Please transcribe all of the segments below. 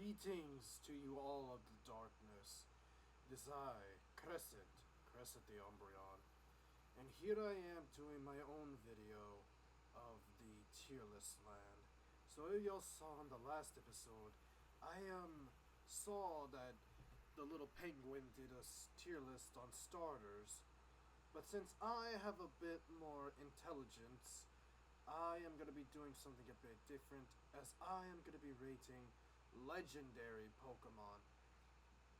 Greetings to you all of the darkness. It is I, Crescent the Umbreon, and here I am doing my own video of the tier list land. So if y'all saw in the last episode, I saw that the little penguin did a tier list on starters, but since I have a bit more intelligence, I am going to be doing something a bit different, as I am going to be rating legendary Pokemon.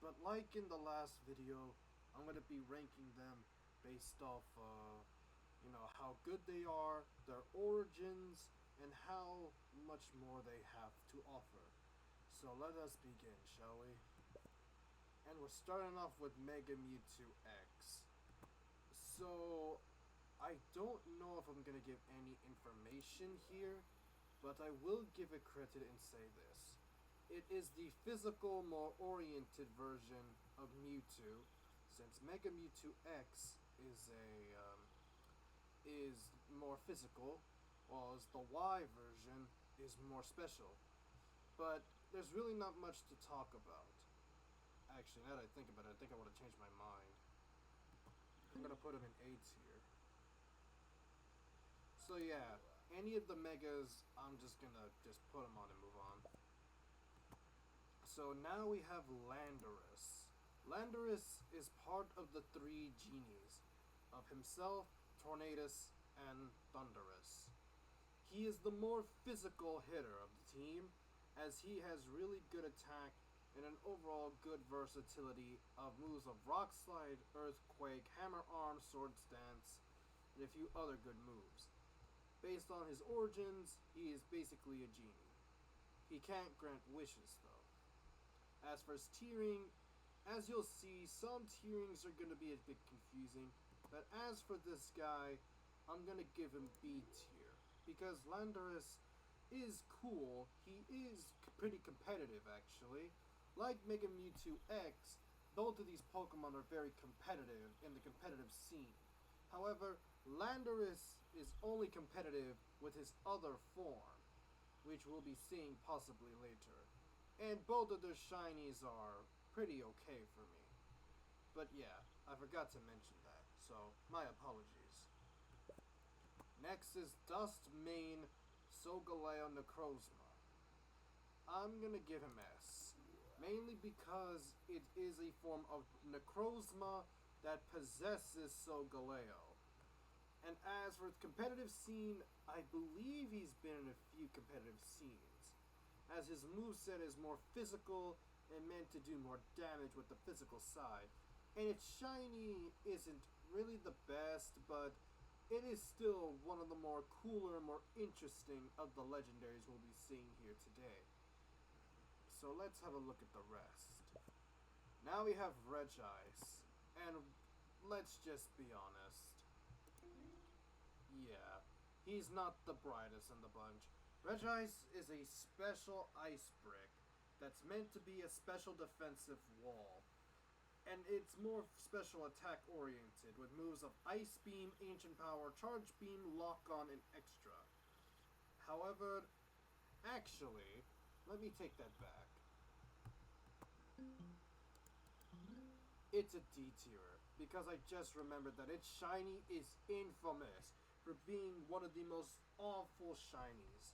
But like in the last video, I'm going to be ranking them based off, how good they are, their origins, and how much more they have to offer. So let us begin, shall we? And we're starting off with Mega Mewtwo X. So, I don't know if I'm going to give any information here, but I will give it credit and say this. It is the physical, more oriented version of Mewtwo, since Mega Mewtwo X is more physical, while the Y version is more special. But there's really not much to talk about. Actually, now that I think about it, I think I want to change my mind. I'm gonna put him in A tier. So yeah, any of the megas, I'm just gonna put them on and move on. So now we have Landorus. Landorus is part of the three genies of himself, Tornadus, and Thundurus. He is the more physical hitter of the team, as he has really good attack and an overall good versatility of moves of Rock Slide, Earthquake, Hammer Arm, Sword Stance, and a few other good moves. Based on his origins, he is basically a genie. He can't grant wishes though. As for his tiering, as you'll see, some tierings are going to be a bit confusing, but as for this guy, I'm going to give him B tier, because Landorus is cool. He is pretty competitive actually. Like Mega Mewtwo X, both of these Pokemon are very competitive in the competitive scene. However, Landorus is only competitive with his other form, which we'll be seeing possibly later. And both of their shinies are pretty okay for me. But yeah, I forgot to mention that, so my apologies. Next is Dustmane Solgaleo Necrozma. I'm gonna give him S, mainly because it is a form of Necrozma that possesses Solgaleo. And as for the competitive scene, I believe he's been in a few competitive scenes, as his moveset is more physical and meant to do more damage with the physical side. And its shiny isn't really the best, but it is still one of the more cooler, more interesting of the legendaries we'll be seeing here today. So let's have a look at the rest. Now we have Vrchat, and let's just be honest. Yeah, he's not the brightest in the bunch. Vrchat is a special ice brick that's meant to be a special defensive wall. And it's more special attack oriented with moves of Ice Beam, Ancient Power, Charge Beam, Lock On, and Extra. However, actually, let me take that back. It's a D tier, because I just remembered that its shiny is infamous for being one of the most awful shinies.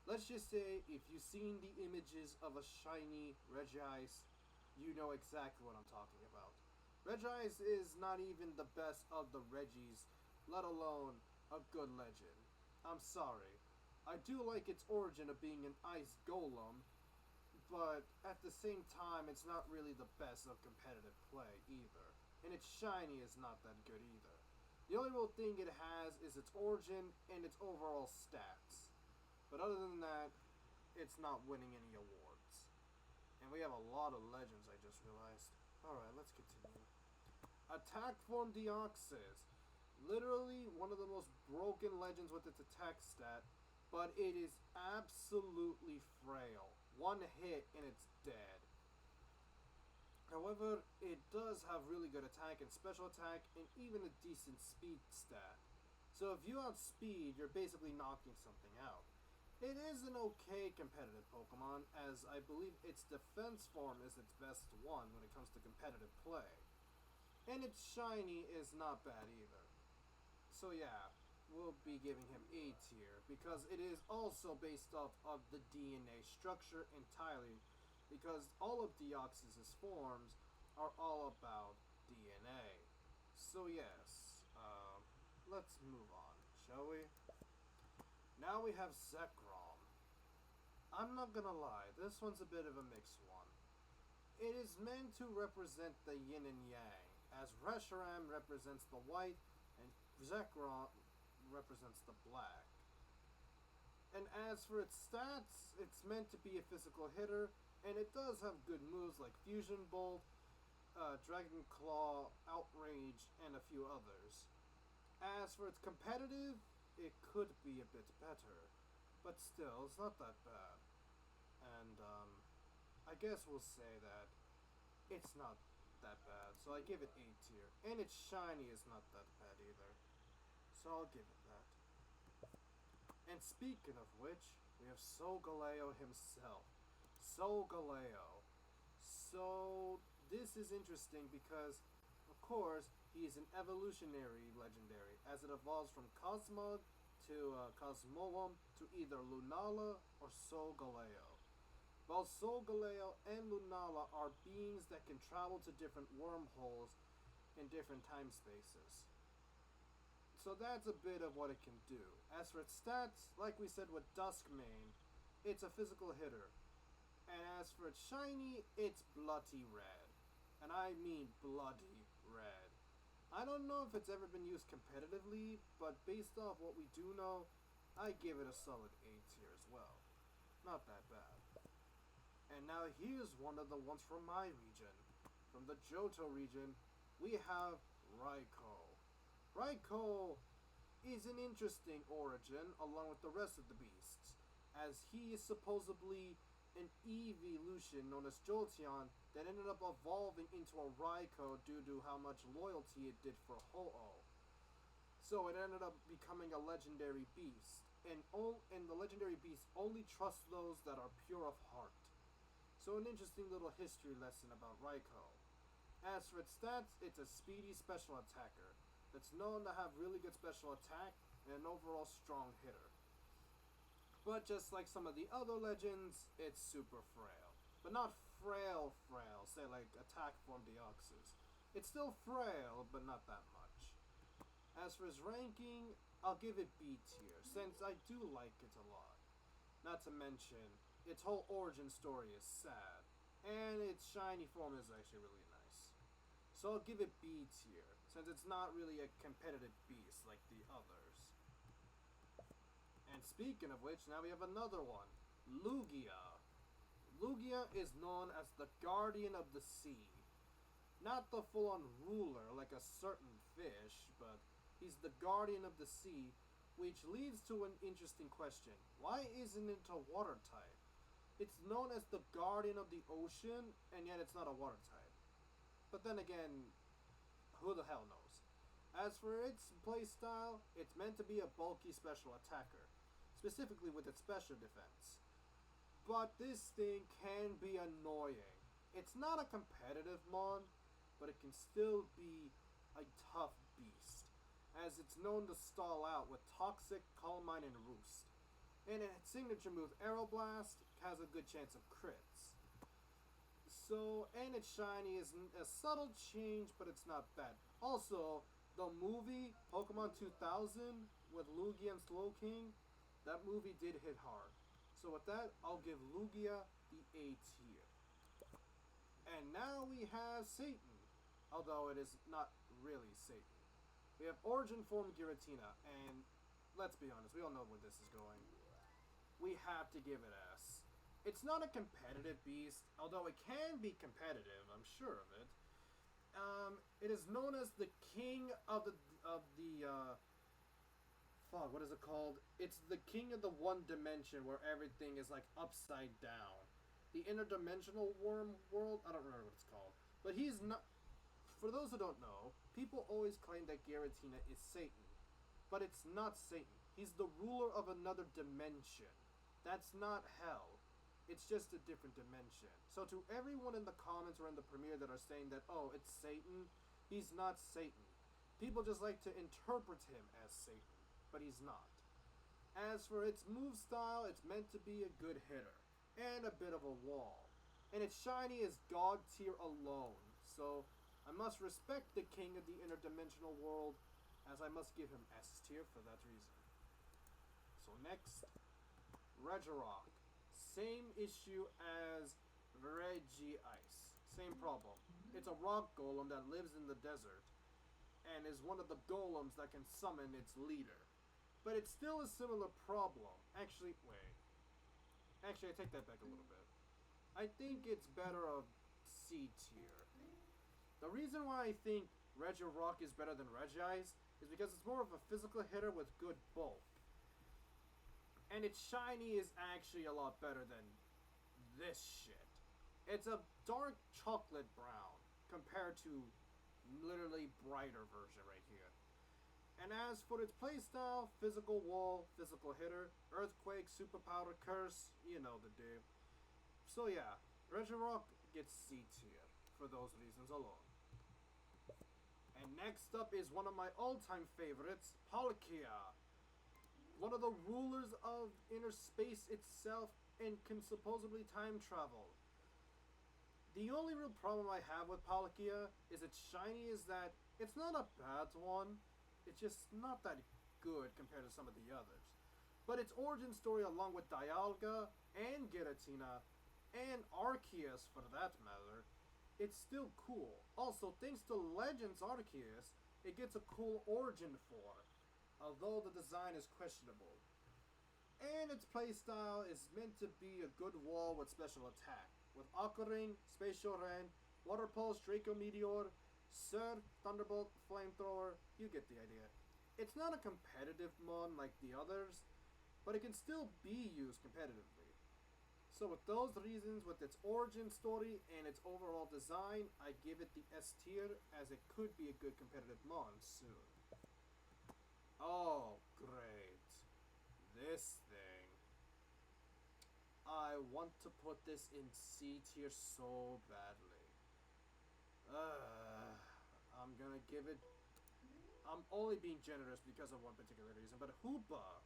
Let's just say, if you've seen the images of a shiny Regice, you know exactly what I'm talking about. Regice is not even the best of the Regis, let alone a good legend. I'm sorry. I do like its origin of being an ice golem, but at the same time, it's not really the best of competitive play either. And its shiny is not that good either. The only real thing it has is its origin and its overall stats. But other than that, it's not winning any awards. And we have a lot of legends, I just realized. Alright, let's continue. Attack Form Deoxys. Literally one of the most broken legends with its attack stat, but it is absolutely frail. One hit and it's dead. However, it does have really good attack and special attack and even a decent speed stat. So if you outspeed, you're basically knocking something out. It is an okay competitive Pokemon, as I believe its defense form is its best one when it comes to competitive play. And its shiny is not bad either. So yeah, we'll be giving him A tier because it is also based off of the DNA structure entirely, because all of Deoxys' forms are all about DNA. So yes, let's move on, shall we? Now we have Zekrom. I'm not gonna lie, this one's a bit of a mixed one. It is meant to represent the yin and yang, as Reshiram represents the white and Zekrom represents the black. And as for its stats, it's meant to be a physical hitter, and it does have good moves like Fusion Bolt, Dragon Claw, Outrage, and a few others. As for its competitive, it could be a bit better, but still, it's not that bad. And I guess we'll say that it's not that bad, so I give it A tier. And its shiny is not that bad either, so I'll give it that. And speaking of which, we have Solgaleo himself. Solgaleo. So, this is interesting because, of course, he is an evolutionary legendary, as it evolves from Cosmog to Cosmoem to either Lunala or Solgaleo. While Solgaleo and Lunala are beings that can travel to different wormholes in different time spaces. So that's a bit of what it can do. As for its stats, like we said with Duskmane, it's a physical hitter. And as for its shiny, it's bloody red. And I mean bloody red. I don't know if it's ever been used competitively, but based off what we do know, I give it a solid A tier as well. Not that bad. And now here's one of the ones from my region. From the Johto region, we have Raikou. Raikou is an interesting origin along with the rest of the beasts, as he is supposedly an evolution known as Jolteon that ended up evolving into a Raikou due to how much loyalty it did for Ho-Oh. So it ended up becoming a legendary beast, and the legendary beasts only trust those that are pure of heart. So an interesting little history lesson about Raikou. As for its stats, it's a speedy special attacker that's known to have really good special attack and an overall strong hitter. But just like some of the other legends, it's super frail. But not frail, say like attack form Deoxys. It's still frail, but not that much. As for its ranking, I'll give it B tier, since I do like it a lot. Not to mention, its whole origin story is sad, and its shiny form is actually really nice. So I'll give it B tier, since it's not really a competitive beast like the others. And speaking of which, now we have another one, Lugia. Lugia is known as the Guardian of the Sea. Not the full-on ruler like a certain fish, but he's the Guardian of the Sea, which leads to an interesting question. Why isn't it a water type? It's known as the Guardian of the Ocean, and yet it's not a water type. But then again, who the hell knows? As for its playstyle, it's meant to be a bulky special attacker, specifically with its special defense. But this thing can be annoying. It's not a competitive mon, but it can still be a tough beast, as it's known to stall out with Toxic, Calm Mind, and Roost. And its signature move, Aeroblast, has a good chance of crits. So, and its shiny is a subtle change, but it's not bad. Also, the movie, Pokemon 2000, with Lugia and Slowking, that movie did hit hard. So with that, I'll give Lugia the A tier. And now we have Satan, although it is not really Satan. We have Origin Form Giratina, and let's be honest, we all know where this is going. We have to give it S. It's not a competitive beast, although it can be competitive, I'm sure of it. It is known as the king of the what is it called? It's the king of the one dimension where everything is like upside down. The interdimensional worm world? I don't remember what it's called. But he's not. For those who don't know, people always claim that Giratina is Satan. But it's not Satan. He's the ruler of another dimension. That's not hell. It's just a different dimension. So to everyone in the comments or in the premiere that are saying that, oh, it's Satan, he's not Satan. People just like to interpret him as Satan, but he's not. As for its move style, it's meant to be a good hitter and a bit of a wall. And its shiny is God tier alone, so I must respect the king of the interdimensional world, as I must give him S tier for that reason. So next, Regirock. Same issue as Regice. Same problem. It's a rock golem that lives in the desert and is one of the golems that can summon its leader. But it's still a similar problem. Actually, wait. Actually, I take that back a little bit. I think it's better a C tier. The reason why I think Regirock is better than Regice is because it's more of a physical hitter with good bulk. And its shiny is actually a lot better than this shit. It's a dark chocolate brown compared to literally brighter version right here. And as for its playstyle, physical wall, physical hitter, earthquake, super powder, curse, you know the deal. So yeah, Regirock gets C tier for those reasons alone. And next up is one of my all-time favorites, Palkia. One of the rulers of inner space itself and can supposedly time travel. The only real problem I have with Palkia is its shiny is that it's not a bad one. It's just not that good compared to some of the others. But its origin story along with Dialga and Giratina and Arceus for that matter, it's still cool. Also, thanks to Legends Arceus, it gets a cool origin for, although the design is questionable. And its playstyle is meant to be a good wall with special attack. With Aqua Ring, Spatial Ren, Water Pulse, Draco Meteor, Surf, Thunderbolt, Flamethrower, you get the idea. It's not a competitive mon like the others, but it can still be used competitively. So with those reasons, with its origin story and its overall design, I give it the S tier as it could be a good competitive mon soon. Oh, great. This thing. I want to put this in C tier so badly. I'm gonna give it... I'm only being generous because of one particular reason, but Hoopa.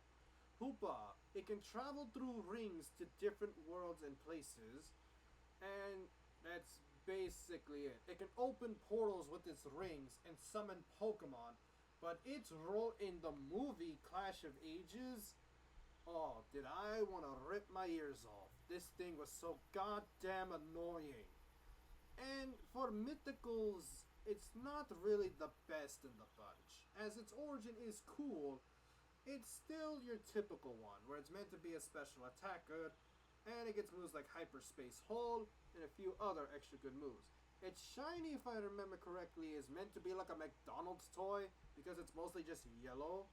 Hoopa, it can travel through rings to different worlds and places, and that's basically it. It can open portals with its rings and summon Pokemon, but its role in the movie Clash of Ages, oh, did I want to rip my ears off. This thing was so goddamn annoying. And for Mythicals, it's not really the best in the bunch. As its origin is cool, it's still your typical one, where it's meant to be a special attacker, and it gets moves like Hyperspace Hole, and a few other extra good moves. Its shiny, if I remember correctly, is meant to be like a McDonald's toy, because it's mostly just yellow.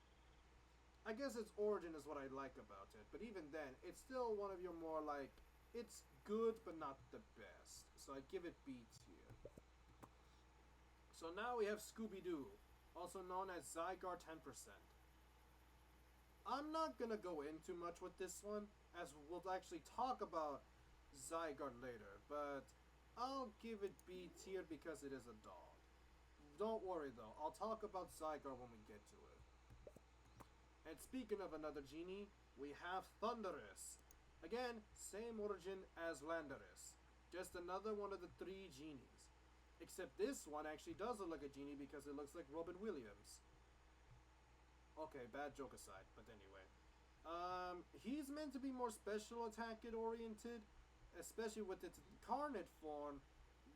I guess its origin is what I like about it, but even then, it's still one of your more like, it's good but not the best. So I give it B tier. So now we have Scooby-Doo, also known as Zygarde 10%. I'm not gonna go into much with this one, as we'll actually talk about Zygarde later, but I'll give it B tier because it is a dog. Don't worry though, I'll talk about Zygarde when we get to it. And speaking of another genie, we have Thundurus. Again, same origin as Landorus. Just another one of the three genies. Except this one actually does look like a genie because it looks like Robin Williams. Okay, bad joke aside, but anyway. He's meant to be more special attack oriented, especially with its incarnate form,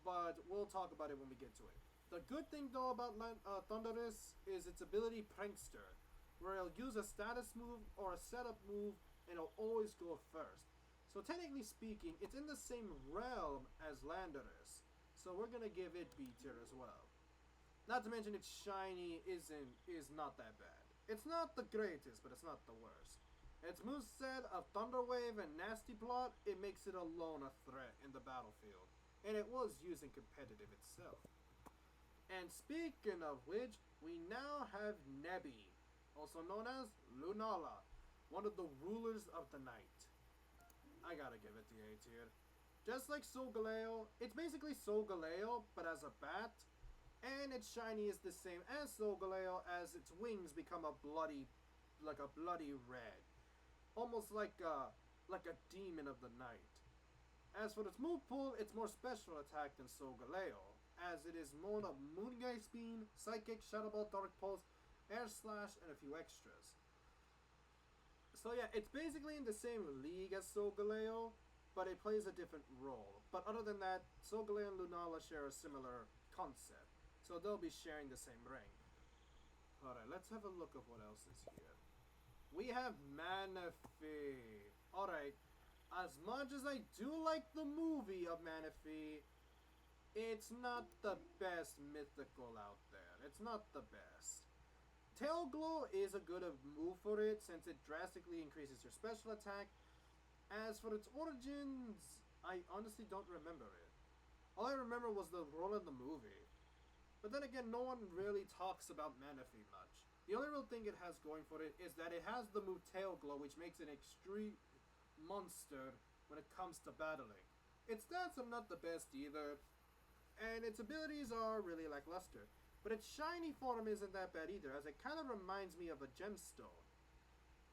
but we'll talk about it when we get to it. The good thing though about Thundurus is its ability Prankster, where it'll use a status move or a setup move and it'll always go first. So technically speaking, it's in the same realm as Landorus, so we're gonna give it B tier as well. Not to mention its shiny is not that bad. It's not the greatest, but it's not the worst. Its moveset of Thunder Wave and Nasty Plot, it makes it alone a threat in the battlefield. And it was used in competitive itself. And speaking of which, we now have Nebby, also known as Lunala, one of the rulers of the night. I gotta give it the A tier. Just like Solgaleo, it's basically Solgaleo, but as a bat, and its shiny is the same as Solgaleo as its wings become a bloody red. Almost like a demon of the night. As for its move pool, it's more special attack than Solgaleo, as it is more of Moongeist Beam, Psychic, Shadow Ball, Dark Pulse, Air Slash, and a few extras. So yeah, it's basically in the same league as Solgaleo, but it plays a different role. But other than that, Solgaleo and Lunala share a similar concept, so they'll be sharing the same ring. Alright, let's have a look at what else is here. We have Manaphy. Alright, as much as I do like the movie of Manaphy, it's not the best mythical out there. It's not the best. Tail Glow is a good move for it since it drastically increases your special attack. As for its origins, I honestly don't remember it. All I remember was the role in the movie. But then again, no one really talks about Manaphy much. The only real thing it has going for it is that it has the move Tail Glow, which makes it an extreme monster when it comes to battling. Its stats are not the best either, and its abilities are really lackluster. But its shiny form isn't that bad either, as it kind of reminds me of a gemstone.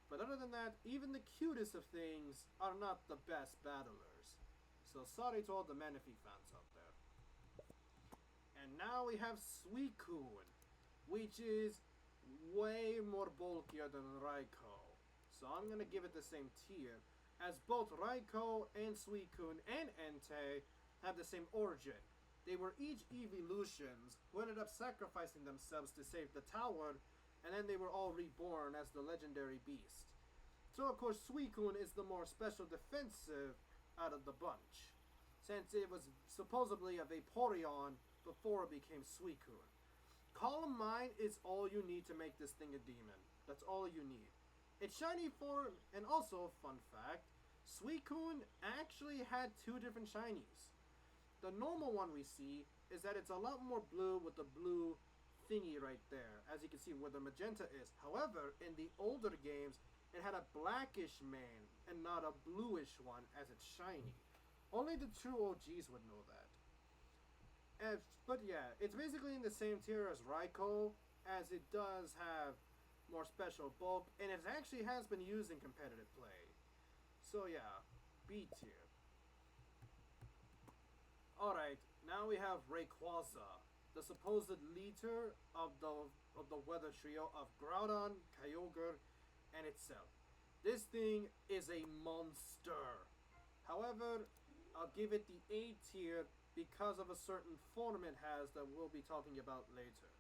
But other than that, even the cutest of things are not the best battlers. So sorry to all the Manaphy fans out there. And now we have Suicune, which is way more bulkier than Raikou. So I'm gonna give it the same tier, as both Raikou and Suicune and Entei have the same origin. They were each evolutions who ended up sacrificing themselves to save the tower, and then they were all reborn as the legendary beast. So of course Suicune is the more special defensive out of the bunch, since it was supposedly a Vaporeon before it became Suicune. Calm Mind is all you need to make this thing a demon. That's all you need. Its shiny form, and also, fun fact, Suicune actually had two different shinies. The normal one we see is that it's a lot more blue with the blue thingy right there, as you can see where the magenta is. However, in the older games, it had a blackish mane and not a bluish one as it's shiny. Only the true OGs would know that. But yeah, it's basically in the same tier as Raikou, as it does have more special bulk, and it actually has been used in competitive play. So yeah, B tier. Alright, now we have Rayquaza, the supposed leader of the weather trio of Groudon, Kyogre, and itself. This thing is a monster. However, I'll give it the A tier because of a certain form it has that we'll be talking about later.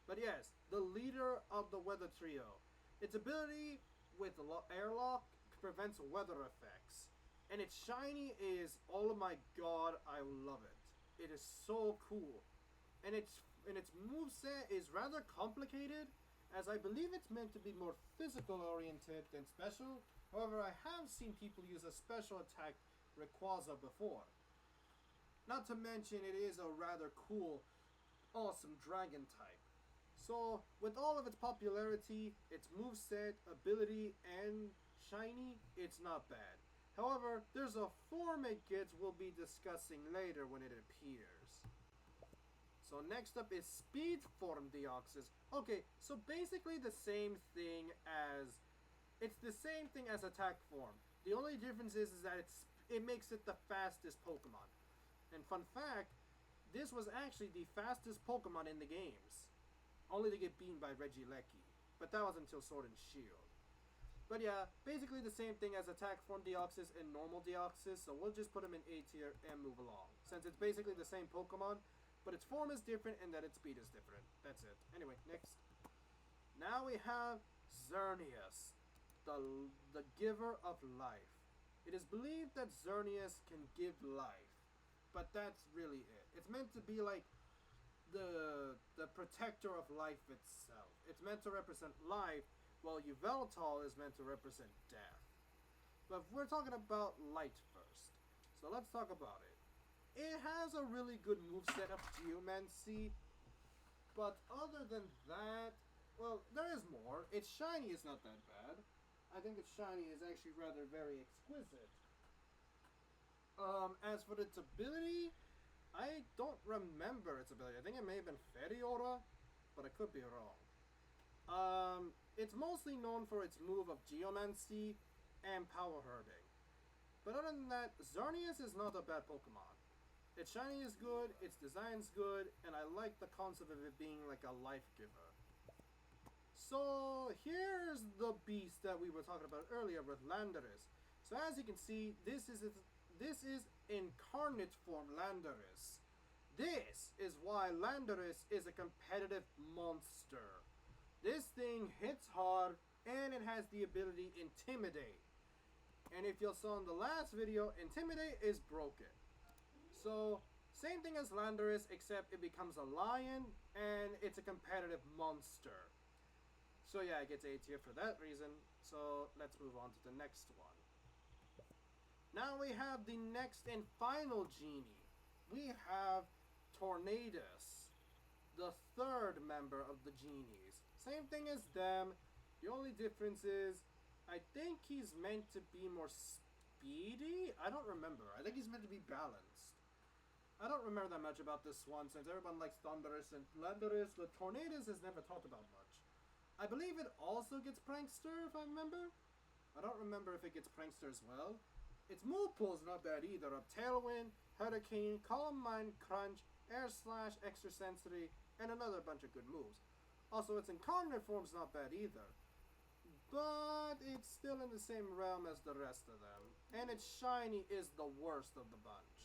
But yes, the leader of the weather trio. Its ability with airlock prevents weather effects. And its shiny is, oh my god, I love it. It is so cool. And its moveset is rather complicated, as I believe it's meant to be more physical oriented than special. However, I have seen people use a special attack Rayquaza before. Not to mention it is a rather cool, awesome dragon type. So, with all of its popularity, its moveset, ability, and shiny, it's not bad. However, there's a form it gets we'll be discussing later when it appears. So next up is Speed Form Deoxys. Okay, so basically the same thing as... It's the same thing as Attack Form. The only difference is that it makes it the fastest Pokemon. And fun fact, this was actually the fastest Pokemon in the games. Only to get beaten by Regieleki. But that was until Sword and Shield. But yeah, basically the same thing as Attack Form Deoxys and Normal Deoxys, so we'll just put them in A tier and move along. Since it's basically the same Pokemon, but its form is different and that its speed is different. That's it. Anyway, next. Now we have Xerneas, the giver of life. It is believed that Xerneas can give life, but that's really it. It's meant to be like the protector of life itself. It's meant to represent life, while Yveltal is meant to represent death. But we're talking about light first, so let's talk about it. It has a really good moveset of Geomancy, but other than that, well, there is more. Its shiny is not that bad. I think its shiny is actually rather very exquisite. As for its ability, I don't remember its ability. I think it may have been Fairy Aura, but I could be wrong. It's mostly known for its move of Geomancy and Power Herbing. But other than that, Xerneas is not a bad Pokemon. Its shiny is good, its design's good, and I like the concept of it being like a life giver. So here's the beast that we were talking about earlier with Landorus. So as you can see, this is incarnate form Landorus. This is why Landorus is a competitive monster. This thing hits hard, and it has the ability Intimidate. And if you saw in the last video, Intimidate is broken. So, same thing as Landorus, except it becomes a lion, and it's a competitive monster. So yeah, it gets A tier for that reason. So, let's move on to the next one. Now we have the next and final genie. We have Tornadus, the third member of the genies. Same thing as them. The only difference is, I think he's meant to be more speedy? I don't remember. I think he's meant to be balanced. I don't remember that much about this one since everyone likes Thundurus and Landorus, but Tornadus is never talked about much. I believe it also gets Prankster, if I remember. I don't remember if it gets Prankster as well. Its move pool is not bad either, of Tailwind, Hurricane, Calm Mind, Crunch, Air Slash, Extra Sensory, and another bunch of good moves. Also, its incarnate form's not bad either. But it's still in the same realm as the rest of them. And its shiny is the worst of the bunch.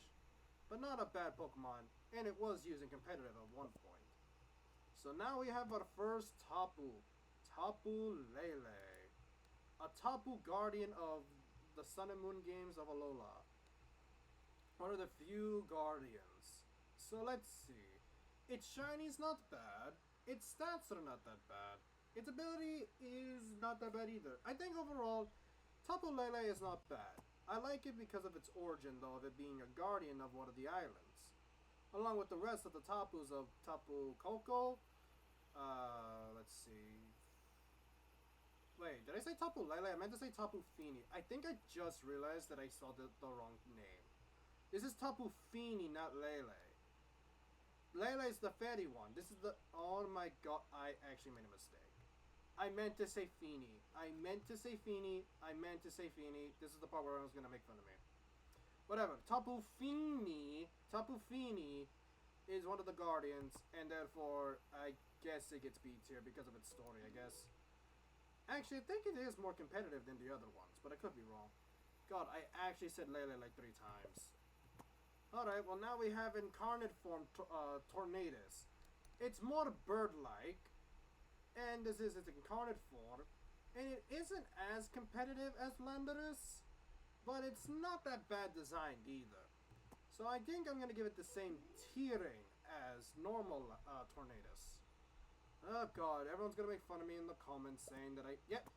But not a bad Pokemon, and it was using competitive at one point. So now we have our first Tapu. Tapu Lele. A Tapu Guardian of the Sun and Moon games of Alola. One of the few Guardians. So let's see. Its shiny's not bad. Its stats are not that bad. Its ability is not that bad either. I think overall, Tapu Lele is not bad. I like it because of its origin, though, of it being a guardian of one of the islands. Along with the rest of the Tapus of Tapu Koko. Let's see. Wait, did I say Tapu Lele? I meant to say Tapu Fini. I think I just realized that I saw the wrong name. This is Tapu Fini, not Lele. Lele is the fairy one. This is the... Oh my god, I actually made a mistake. I meant to say Fini. I meant to say Fini. I meant to say Fini. This is the part where everyone's gonna make fun of me. Whatever. Tapu Fini is one of the guardians, and therefore, I guess it gets B tier because of its story, I guess. Actually, I think it is more competitive than the other ones, but I could be wrong. God, I actually said Lele like 3 times. Alright, well now we have incarnate form Tornadus. It's more bird-like. And this is its incarnate form, and it isn't as competitive as Landorus, but it's not that bad designed either. So I think I'm going to give it the same tiering as normal Tornadus. Oh god, everyone's going to make fun of me in the comments saying that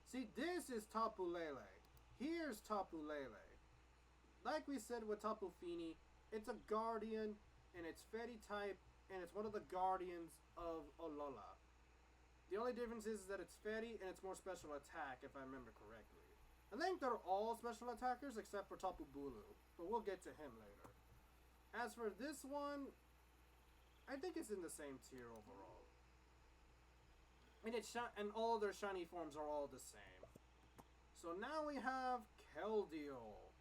see, this is Tapu Lele. Here's Tapu Lele. Like we said with Tapu Fini, it's a guardian, and it's fairy type, and it's one of the guardians of Alola. The only difference is that it's fairy and it's more special attack, if I remember correctly. I think they're all special attackers except for Tapu Bulu, but we'll get to him later. As for this one, I think it's in the same tier overall. And all their shiny forms are all the same. So now we have Keldeo.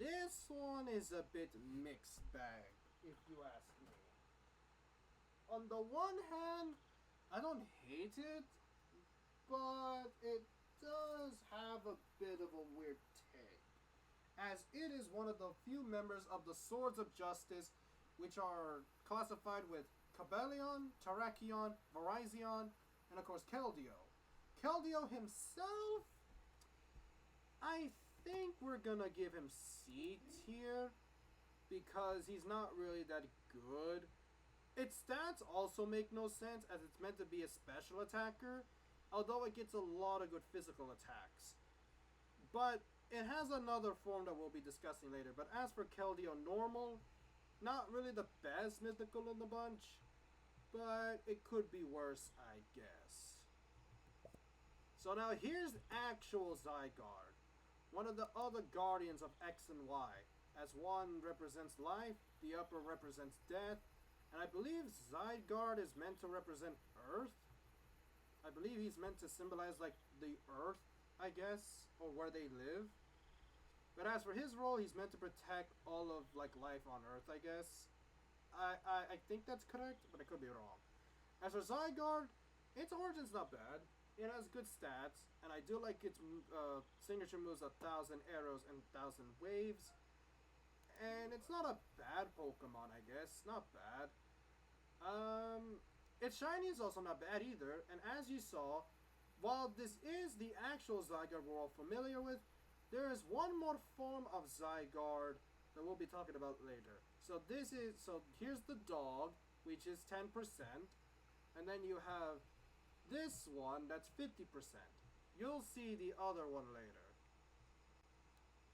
This one is a bit mixed bag, if you ask me. On the one hand, I don't hate it, but it does have a bit of a weird take, as it is one of the few members of the Swords of Justice, which are classified with Cobalion, Terrakion, Virizion, and of course Keldeo. Keldeo himself, I think we're gonna give him C tier, because he's not really that good. Its stats also make no sense, as it's meant to be a special attacker, although it gets a lot of good physical attacks. But it has another form that we'll be discussing later. But as for Keldeo normal, not really the best mythical in the bunch, but it could be worse, I guess. So now here's actual Zygarde, one of the other guardians of X and Y, as one represents life, the upper represents death, and I believe Zygarde is meant to represent Earth. I believe he's meant to symbolize like the Earth, I guess, or where they live. But as for his role, he's meant to protect all of like life on Earth, I guess. I think that's correct, but I could be wrong. As for Zygarde, its origin's not bad. It has good stats, and I do like its signature moves 1,000 arrows and 1,000 waves. And it's not a bad Pokemon, I guess. Not bad. Its shiny is also not bad either. And as you saw, while this is the actual Zygarde we're all familiar with, there is one more form of Zygarde that we'll be talking about later. So here's the dog, which is 10%. And then you have this one that's 50%. You'll see the other one later.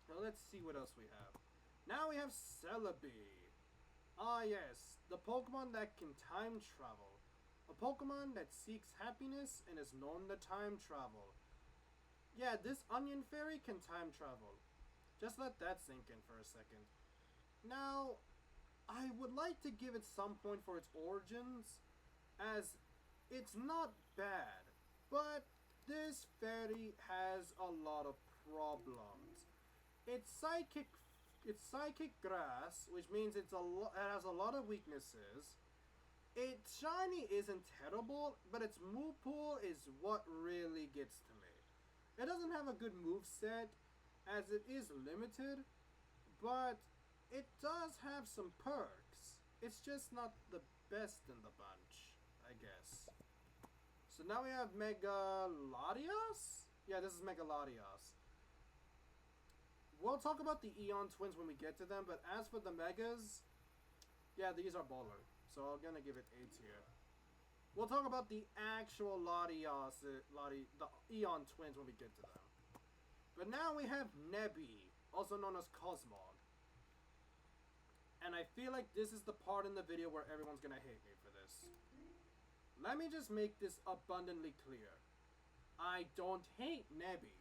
Now let's see what else we have. Now we have Celebi. Ah yes, the Pokemon that can time travel. A Pokemon that seeks happiness and is known to time travel. Yeah, this Onion Fairy can time travel. Just let that sink in for a second. Now, I would like to give it some point for its origins, as it's not bad, but this fairy has a lot of problems. It's psychic grass, which means it has a lot of weaknesses. Its shiny isn't terrible, but its move pool is what really gets to me. It doesn't have a good move set, as it is limited, but it does have some perks. It's just not the best in the bunch, I guess. So now we have Megalodios? Yeah, this is Megalodios. We'll talk about the Eon Twins when we get to them, but as for the Megas, yeah, these are baller. So I'm gonna give it A tier. We'll talk about the actual Latios, the Eon Twins when we get to them. But now we have Nebby, also known as Cosmog. And I feel like this is the part in the video where everyone's gonna hate me for this. Let me just make this abundantly clear. I don't hate Nebby,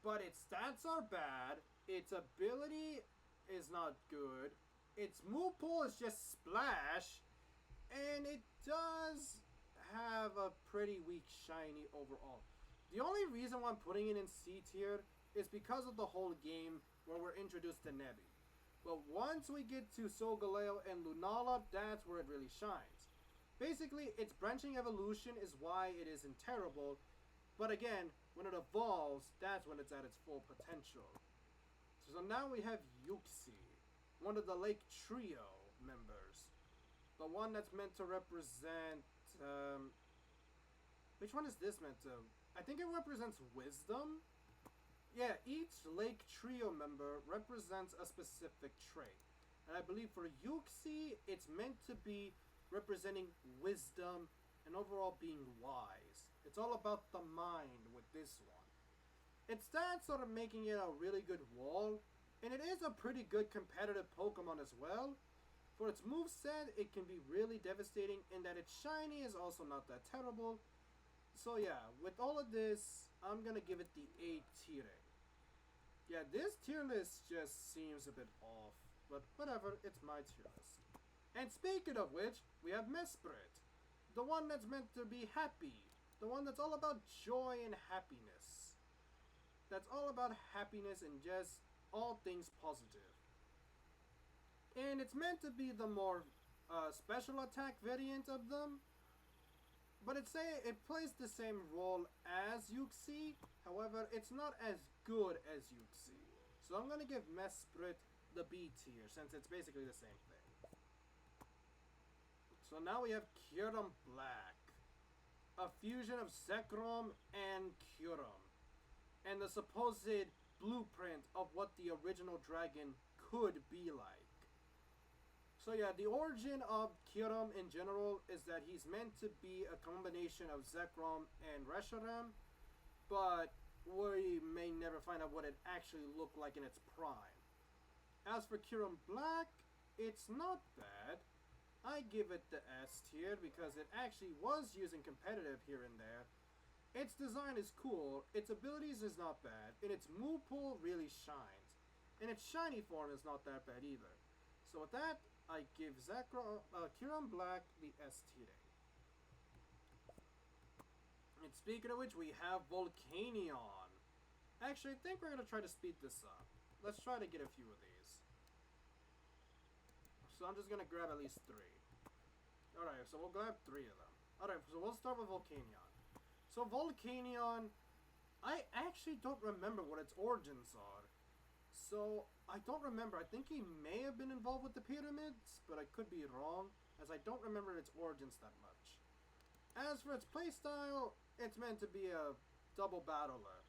but its stats are bad, its ability is not good, its move pool is just splash, and it does have a pretty weak shiny overall. The only reason why I'm putting it in C tier is because of the whole game where we're introduced to Nebby. But once we get to Solgaleo and Lunala, that's where it really shines. Basically, its branching evolution is why it isn't terrible, but again, when it evolves, that's when it's at its full potential. So now we have Yuxi, one of the Lake Trio members. The one that's meant to represent, which one is this meant to? I think it represents wisdom. Yeah, each Lake Trio member represents a specific trait. And I believe for Yuxi, it's meant to be representing wisdom and overall being wise. It's all about the mind with this one. Its stats are making it a really good wall, and it is a pretty good competitive Pokemon as well. For its moveset, it can be really devastating in that its shiny is also not that terrible. So yeah, with all of this, I'm gonna give it the A tier. Yeah, this tier list just seems a bit off, but whatever, it's my tier list. And speaking of which, we have Mesprit, the one that's meant to be happy, the one that's all about joy and happiness. That's all about happiness and just all things positive. And it's meant to be the more special attack variant of them, but it plays the same role as Yuxi. However, it's not as good as Yuxi. So I'm gonna give Mesprit the B tier, since it's basically the same thing. So now we have Kyurem Black, a fusion of Zekrom and Kyurem, and the supposed blueprint of what the original dragon could be like. So yeah, the origin of Kyurem in general is that he's meant to be a combination of Zekrom and Reshiram, but we may never find out what it actually looked like in its prime. As for Kyurem Black, it's not bad. I give it the S tier because it actually was used in competitive here and there. Its design is cool, its abilities is not bad, and its move pool really shines. And its shiny form is not that bad either. So with that, I give Kiran Black the S tier. And speaking of which, we have Volcanion. Actually, I think we're going to try to speed this up. Let's try to get a few of these. So I'm just going to grab at least 3. Alright, so we'll grab 3 of them. Alright, so we'll start with Volcanion. So Volcanion, I actually don't remember what its origins are. So, I don't remember. I think he may have been involved with the pyramids, but I could be wrong, as I don't remember its origins that much. As for its playstyle, it's meant to be a double battler,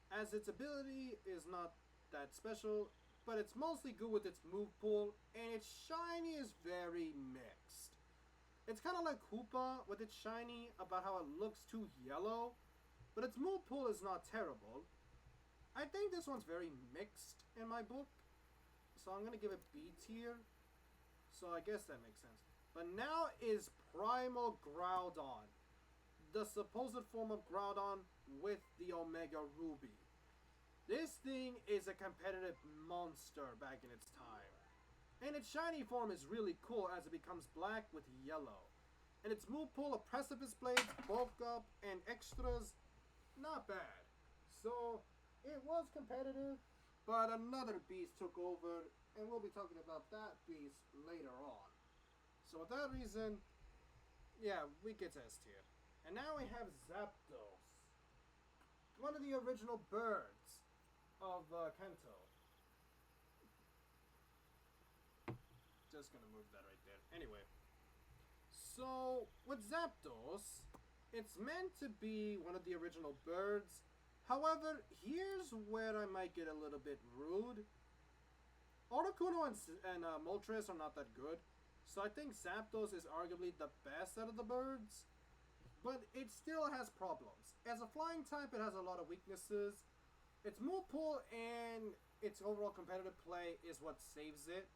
as its ability is not that special, but it's mostly good with its move pool, and its shiny is very mixed. It's kind of like Hoopa with its shiny, about how it looks too yellow, but its move pool is not terrible. I think this one's very mixed in my book, so I'm going to give it B tier, so I guess that makes sense. But now is Primal Groudon, the supposed form of Groudon with the Omega Ruby. This thing is a competitive monster back in its time. And its shiny form is really cool as it becomes black with yellow. And its move pool of Precipice Blades, Bulk Up, and extras, not bad. So, it was competitive, but another beast took over, and we'll be talking about that beast later on. So with that reason, yeah, we get S tier. And now we have Zapdos, one of the original birds of Kanto. Just gonna move that right there. Anyway, so with Zapdos, it's meant to be one of the original birds. However, here's where I might get a little bit rude. Articuno and Moltres are not that good, so I think Zapdos is arguably the best out of the birds, but it still has problems. As a flying type, it has a lot of weaknesses. Its move pool and its overall competitive play is what saves it,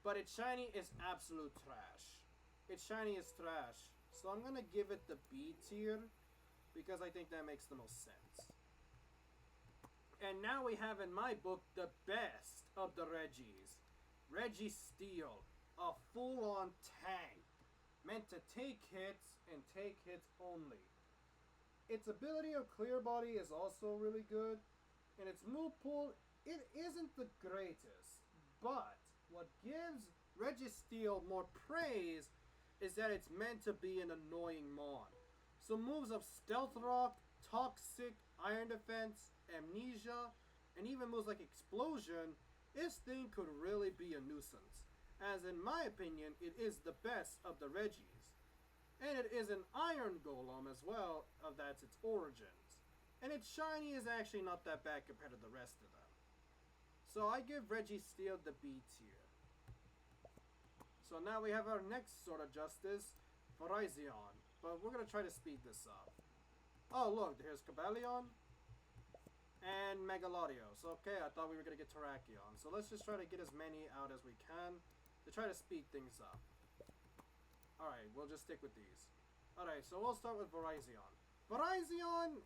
but its shiny is absolute trash. Its shiny is trash, so I'm gonna give it the B tier, because I think that makes the most sense. And now we have in my book the best of the Regis. Registeel, a full-on tank, meant to take hits and take hits only. Its ability of Clear Body is also really good, and its move pool, it isn't the greatest, but what gives Registeel more praise is that it's meant to be an annoying mon. So moves of Stealth Rock, Toxic, Iron Defense, Amnesia, and even moves like Explosion, this thing could really be a nuisance, as in my opinion, it is the best of the Regis. And it is an Iron Golem as well, of that's its origins. And its shiny is actually not that bad compared to the rest of them. So I give Registeel the B tier. So now we have our next Sword of Justice, Virizion, but we're going to try to speed this up. Oh look, here's Cobalion and Megalodios. Okay, I thought we were going to get Terrakion. So let's just try to get as many out as we can to try to speed things up. Alright, we'll just stick with these. Alright, so we'll start with Virizion. Virizion,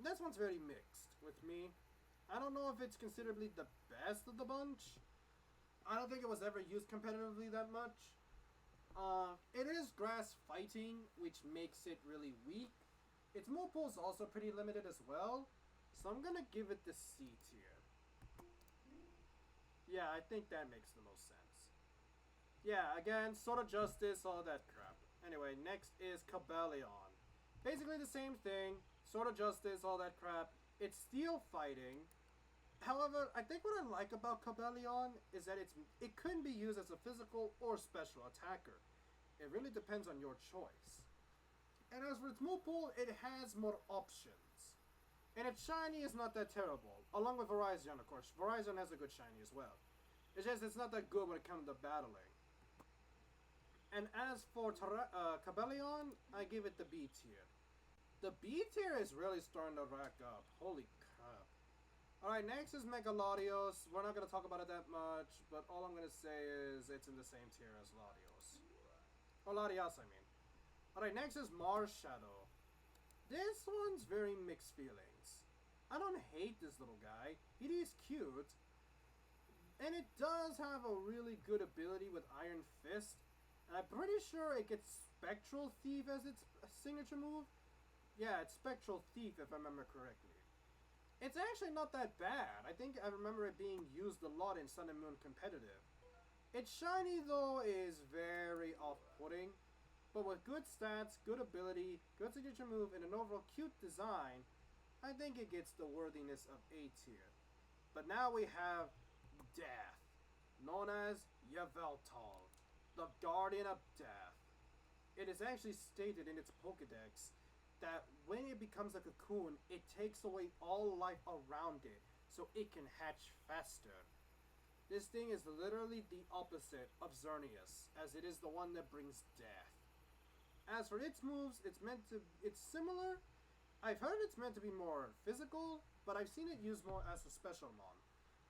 this one's very mixed with me. I don't know if it's considerably the best of the bunch. I don't think it was ever used competitively that much. It is grass fighting, which makes it really weak. Its move pool is also pretty limited as well, so I'm gonna give it the C tier. Yeah, I think that makes the most sense. Yeah, again, Sword of Justice, all that crap. Anyway, next is Cobalion. Basically the same thing, Sword of Justice, all that crap. It's steel fighting. However, I think what I like about Cobalion is that it couldn't be used as a physical or special attacker. It really depends on your choice. And as for its move pool, it has more options. And its shiny is not that terrible, along with Virizion, of course. Virizion has a good shiny as well. It's just it's not that good when it comes to battling. And as for Cobalion, I give it the B tier. The B tier is really starting to rack up. Holy crap. Alright, next is Megalodios. We're not going to talk about it that much, but all I'm going to say is it's in the same tier as Latios. Or Latias, I mean. Alright, next is Mars Shadow. This one's very mixed feelings. I don't hate this little guy. It is cute. And it does have a really good ability with Iron Fist. And I'm pretty sure it gets Spectral Thief as its signature move. Yeah, it's Spectral Thief if I remember correctly. It's actually not that bad. I think I remember it being used a lot in Sun and Moon competitive. Its shiny though is very off-putting. But with good stats, good ability, good signature move, and an overall cute design, I think it gets the worthiness of A tier. But now we have Death, known as Yveltal, the Guardian of Death. It is actually stated in its Pokedex that when it becomes a cocoon, it takes away all life around it, so it can hatch faster. This thing is literally the opposite of Xerneas, as it is the one that brings death. As for its moves, it's similar. I've heard it's meant to be more physical, but I've seen it used more as a special mon,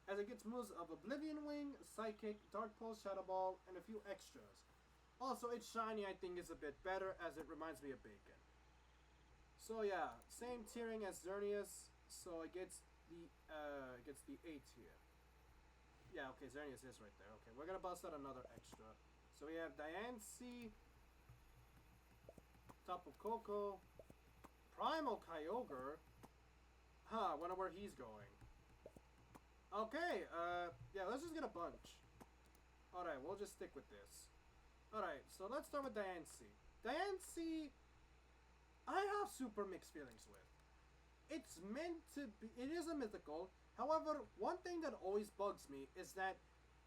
as it gets moves of Oblivion Wing, Psychic, Dark Pulse, Shadow Ball, and a few extras. Also, its shiny I think is a bit better, as it reminds me of Bacon. So yeah, same tiering as Xerneas, so it gets the A tier. Yeah, okay, Xerneas is right there. Okay, we're gonna bust out another extra. So we have Diancie, Tapu Koko, Primal Kyogre. Huh, wonder where he's going. Okay, yeah, let's just get a bunch. Alright, we'll just stick with this. Alright, so let's start with Diancie. Diancie, I have super mixed feelings with. It's meant to be, it is a mythical. However, one thing that always bugs me is that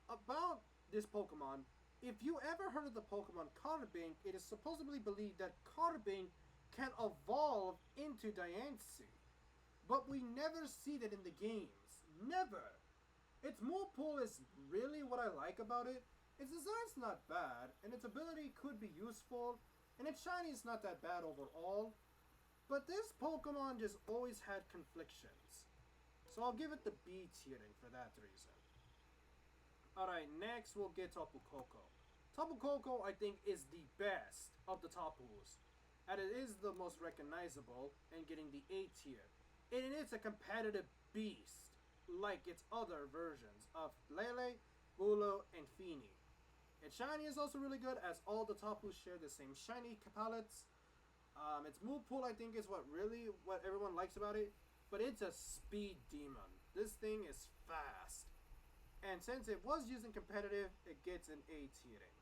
about this Pokemon, if you ever heard of the Pokemon Carbink, it is supposedly believed that Carbink can evolve into Diancie. But we never see that in the games. Never. Its move pool is really what I like about it. Its design's not bad, and its ability could be useful, and its shiny is not that bad overall. But this Pokemon just always had conflictions. So I'll give it the B tiering for that reason. Alright, next we'll get Tapu Koko. Tapu Koko, I think, is the best of the Tapus, and it is the most recognizable and getting the A tier. And it is a competitive beast, like its other versions of Lele, Bulu, and Feeny. Its shiny is also really good, as all the Tapus share the same shiny palettes. Its move pool, I think, is what everyone likes about it. But it's a speed demon. This thing is fast. And since it was used in competitive, it gets an A tiering.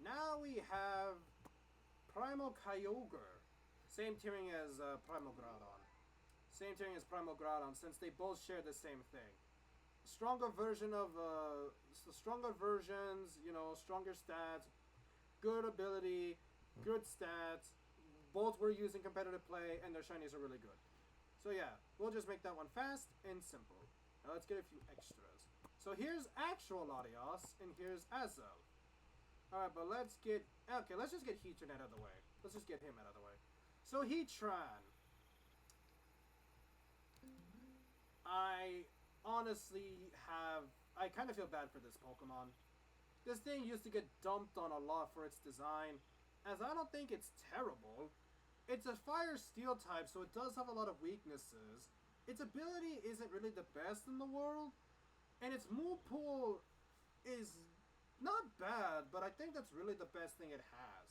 Now we have Primal Kyogre. Same tiering as Primal Groudon. Same tiering as Primal Groudon, since they both share the same thing. Stronger version of, stronger versions, you know, stronger stats, good ability, good stats. Both were used in competitive play, and their shinies are really good. So yeah, we'll just make that one fast and simple. Now let's get a few extras. So here's actual Latios, and here's Azel. Alright, but let's just get Heatran out of the way. Let's just get him out of the way. So Heatran. I kind of feel bad for this Pokemon. This thing used to get dumped on a lot for its design, as I don't think it's terrible. It's a fire steel type, so it does have a lot of weaknesses. Its ability isn't really the best in the world, and its move pool is not bad, but I think that's really the best thing it has.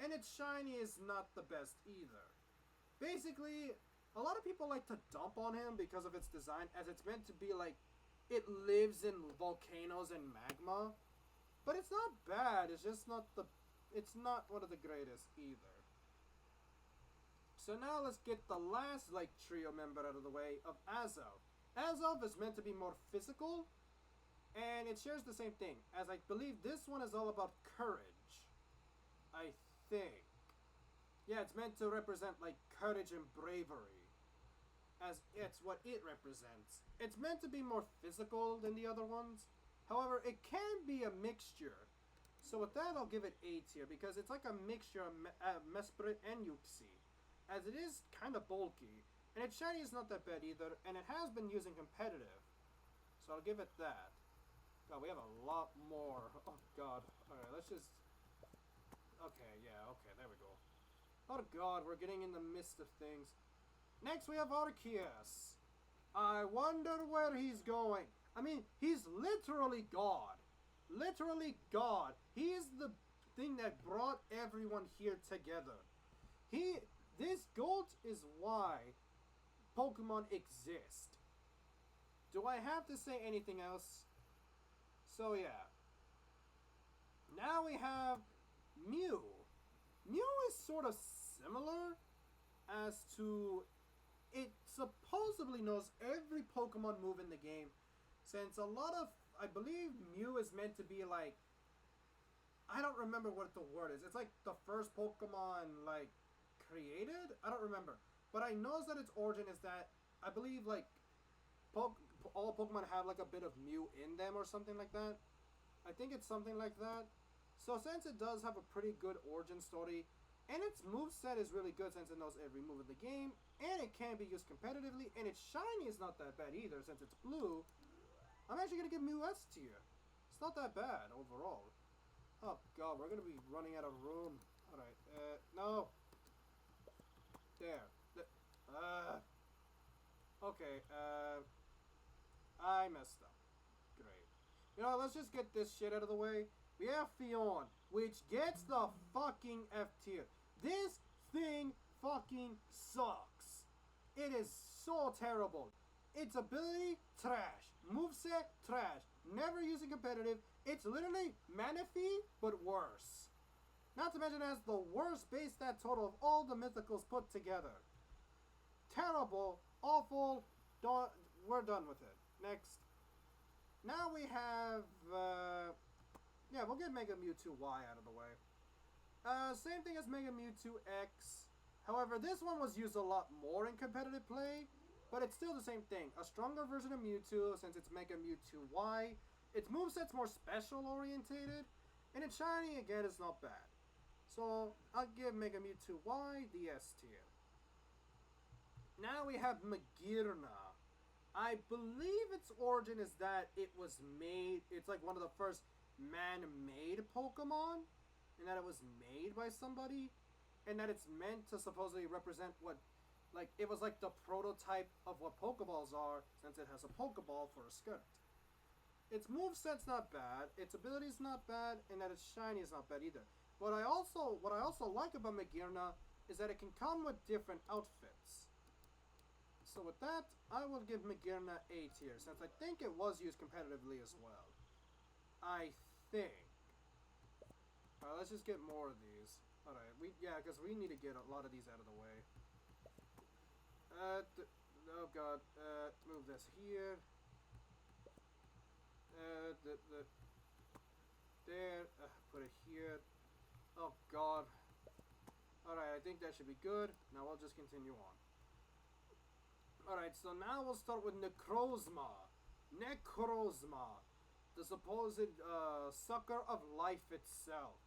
And its shiny is not the best either. Basically, a lot of people like to dump on him because of its design, as it's meant to be like, it lives in volcanoes and magma. But it's not bad, it's just it's not one of the greatest either. So now let's get the last like trio member out of the way of Azelf. Azelf is meant to be more physical, and it shares the same thing, as I believe this one is all about courage. I think. Yeah, it's meant to represent like courage and bravery, as it's what it represents. It's meant to be more physical than the other ones. However, it can be a mixture. So with that, I'll give it A tier, because it's like a mixture of Mesprit and Yuxi, as it is kind of bulky, and its shiny is not that bad either, and it has been used in competitive. So I'll give it that. God, we have a lot more. Oh god. Alright, let's just... Okay, yeah, okay, there we go. Oh god, we're getting in the midst of things. Next we have Arceus. I wonder where he's going. I mean, he's literally God. Literally God. He is the thing that brought everyone here together. This goat is why Pokemon exist. Do I have to say anything else? So yeah. Now we have Mew. Mew is sort of similar as to it supposedly knows every Pokemon move in the game, since a lot of, I believe Mew is meant to be like, I don't remember what the word is. It's like the first Pokemon like created. I don't remember, but I know that its origin is that I believe like all Pokemon have like a bit of Mew in them or something like that. I think it's something like that. So since it does have a pretty good origin story, and its moveset is really good since it knows every move in the game, and it can be used competitively, and its shiny is not that bad either since it's blue, I'm actually going to give Mew S tier. It's not that bad overall. Oh god, we're going to be running out of room. Alright, no. There. Okay, I messed up. Great. You know, let's just get this shit out of the way. We have Fion, which gets the fucking F tier. This thing fucking sucks. It is so terrible. Its ability, trash. Moveset, trash. Never using competitive. It's literally Manaphy, but worse. Not to mention it has the worst base stat total of all the mythicals put together. Terrible, awful, we're done with it. Next. Now we have, yeah, we'll get Mega Mewtwo Y out of the way. Same thing as Mega Mewtwo X. However, this one was used a lot more in competitive play, but it's still the same thing. A stronger version of Mewtwo since it's Mega Mewtwo Y. Its moveset's more special orientated, and its shiny again is not bad. So I'll give Mega Mewtwo Y the S tier. Now we have Magearna. I believe its origin is that it was made, it's like one of the first man-made Pokemon, and that it was made by somebody, and that it's meant to supposedly represent what, like, it was like the prototype of what Pokeballs are, since it has a Pokeball for a skirt. Its moveset's not bad, its ability's not bad, and that its shiny is not bad either. What I also like about Magearna is that it can come with different outfits. So with that, I will give Magearna A tier, since I think it was used competitively as well. I think. Alright, let's just get more of these. Alright, because we need to get a lot of these out of the way. Oh god, move this here. There, put it here. Oh god. Alright, I think that should be good. Now I'll just continue on. Alright, so now we'll start with Necrozma. Necrozma. The supposed sucker of life itself.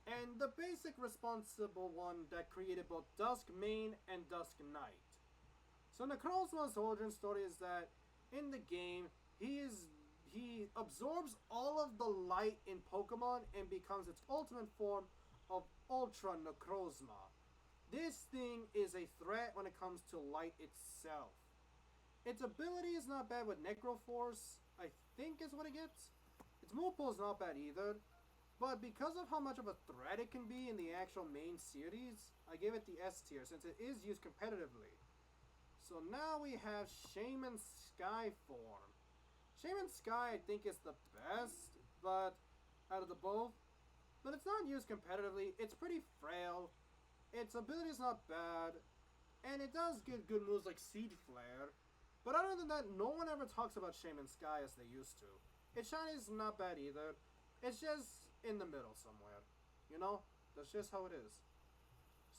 And the basic responsible one that created both Dusk Mane and Dusk Knight. So Necrozma's origin story is that in the game, he absorbs all of the light in Pokemon and becomes its ultimate form of Ultra Necrozma. This thing is a threat when it comes to light itself. Its ability is not bad with Necro Force, I think is what it gets. Its move pool is not bad either, but because of how much of a threat it can be in the actual main series, I give it the S tier since it is used competitively. So now we have Shaman Sky form. Shaman Sky I think is the best, but out of the both, but it's not used competitively. It's pretty frail. Its ability is not bad, and it does get good moves like Seed Flare. But other than that, no one ever talks about Shaman Sky as they used to. Its shiny is not bad either. It's just in the middle somewhere. You know? That's just how it is.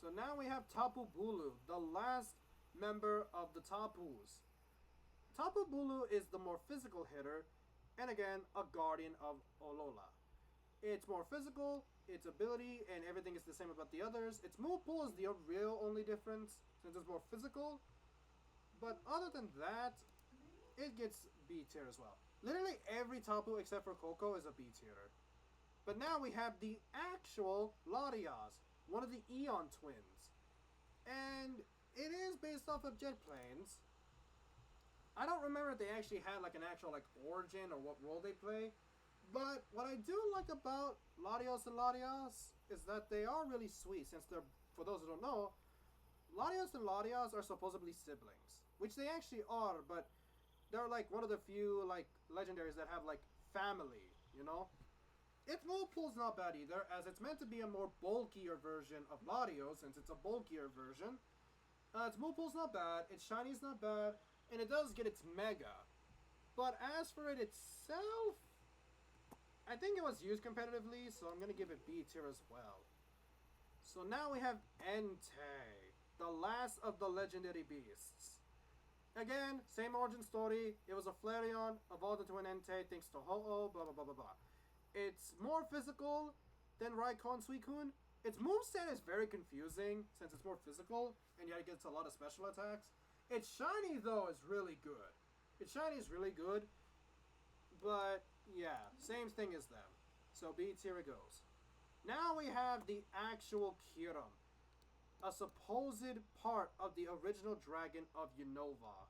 So now we have Tapu Bulu, the last member of the Tapus. Tapu Bulu is the more physical hitter, and again, a guardian of Alola. It's more physical, its ability and everything is the same about the others. Its move pool is the real only difference, since it's more physical. But other than that, it gets B tier as well. Literally every Tapu except for Koko is a B tier. But now we have the actual Latias, one of the Eon twins. And it is based off of Jet Planes. I don't remember if they actually had like an actual like origin or what role they play. But what I do like about Latios and Latias is that they are really sweet. Since they're, for those who don't know, Latios and Latias are supposedly siblings, which they actually are. But they're like one of the few like legendaries that have like family. You know, its move pool's not bad either, as it's meant to be a more bulkier version of Latios, since it's a bulkier version. Its move pool's not bad, its shiny's not bad, and it does get its mega. But as for it itself, I think it was used competitively, so I'm gonna give it B tier as well. So now we have Entei, the last of the legendary beasts. Again, same origin story. It was a Flareon, evolved into an Entei thanks to Ho-Oh, blah blah blah blah blah. It's more physical than Raikou and Suicune. Its moveset is very confusing since it's more physical and yet it gets a lot of special attacks. Its shiny though is really good. Its shiny is really good, but yeah, same thing as them. So B tier it goes. Now we have the actual Kyurem, a supposed part of the original dragon of Unova.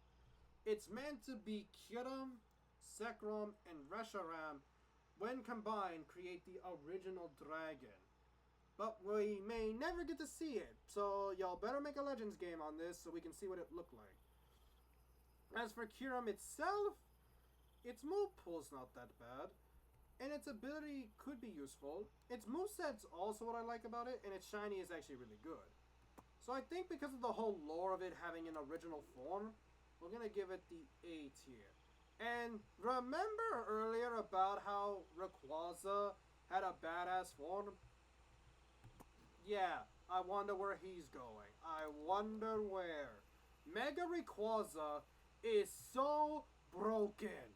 It's meant to be Kyurem, Zekrom, and Reshiram when combined create the original dragon. But we may never get to see it, so y'all better make a Legends game on this so we can see what it looked like. As for Kyurem itself, its move pool's not that bad, and its ability could be useful. Its moveset's also what I like about it, and its shiny is actually really good. So I think because of the whole lore of it having an original form, we're gonna give it the A tier. And remember earlier about how Rayquaza had a badass form? Yeah, I wonder where he's going. I wonder where. Mega Rayquaza is so broken.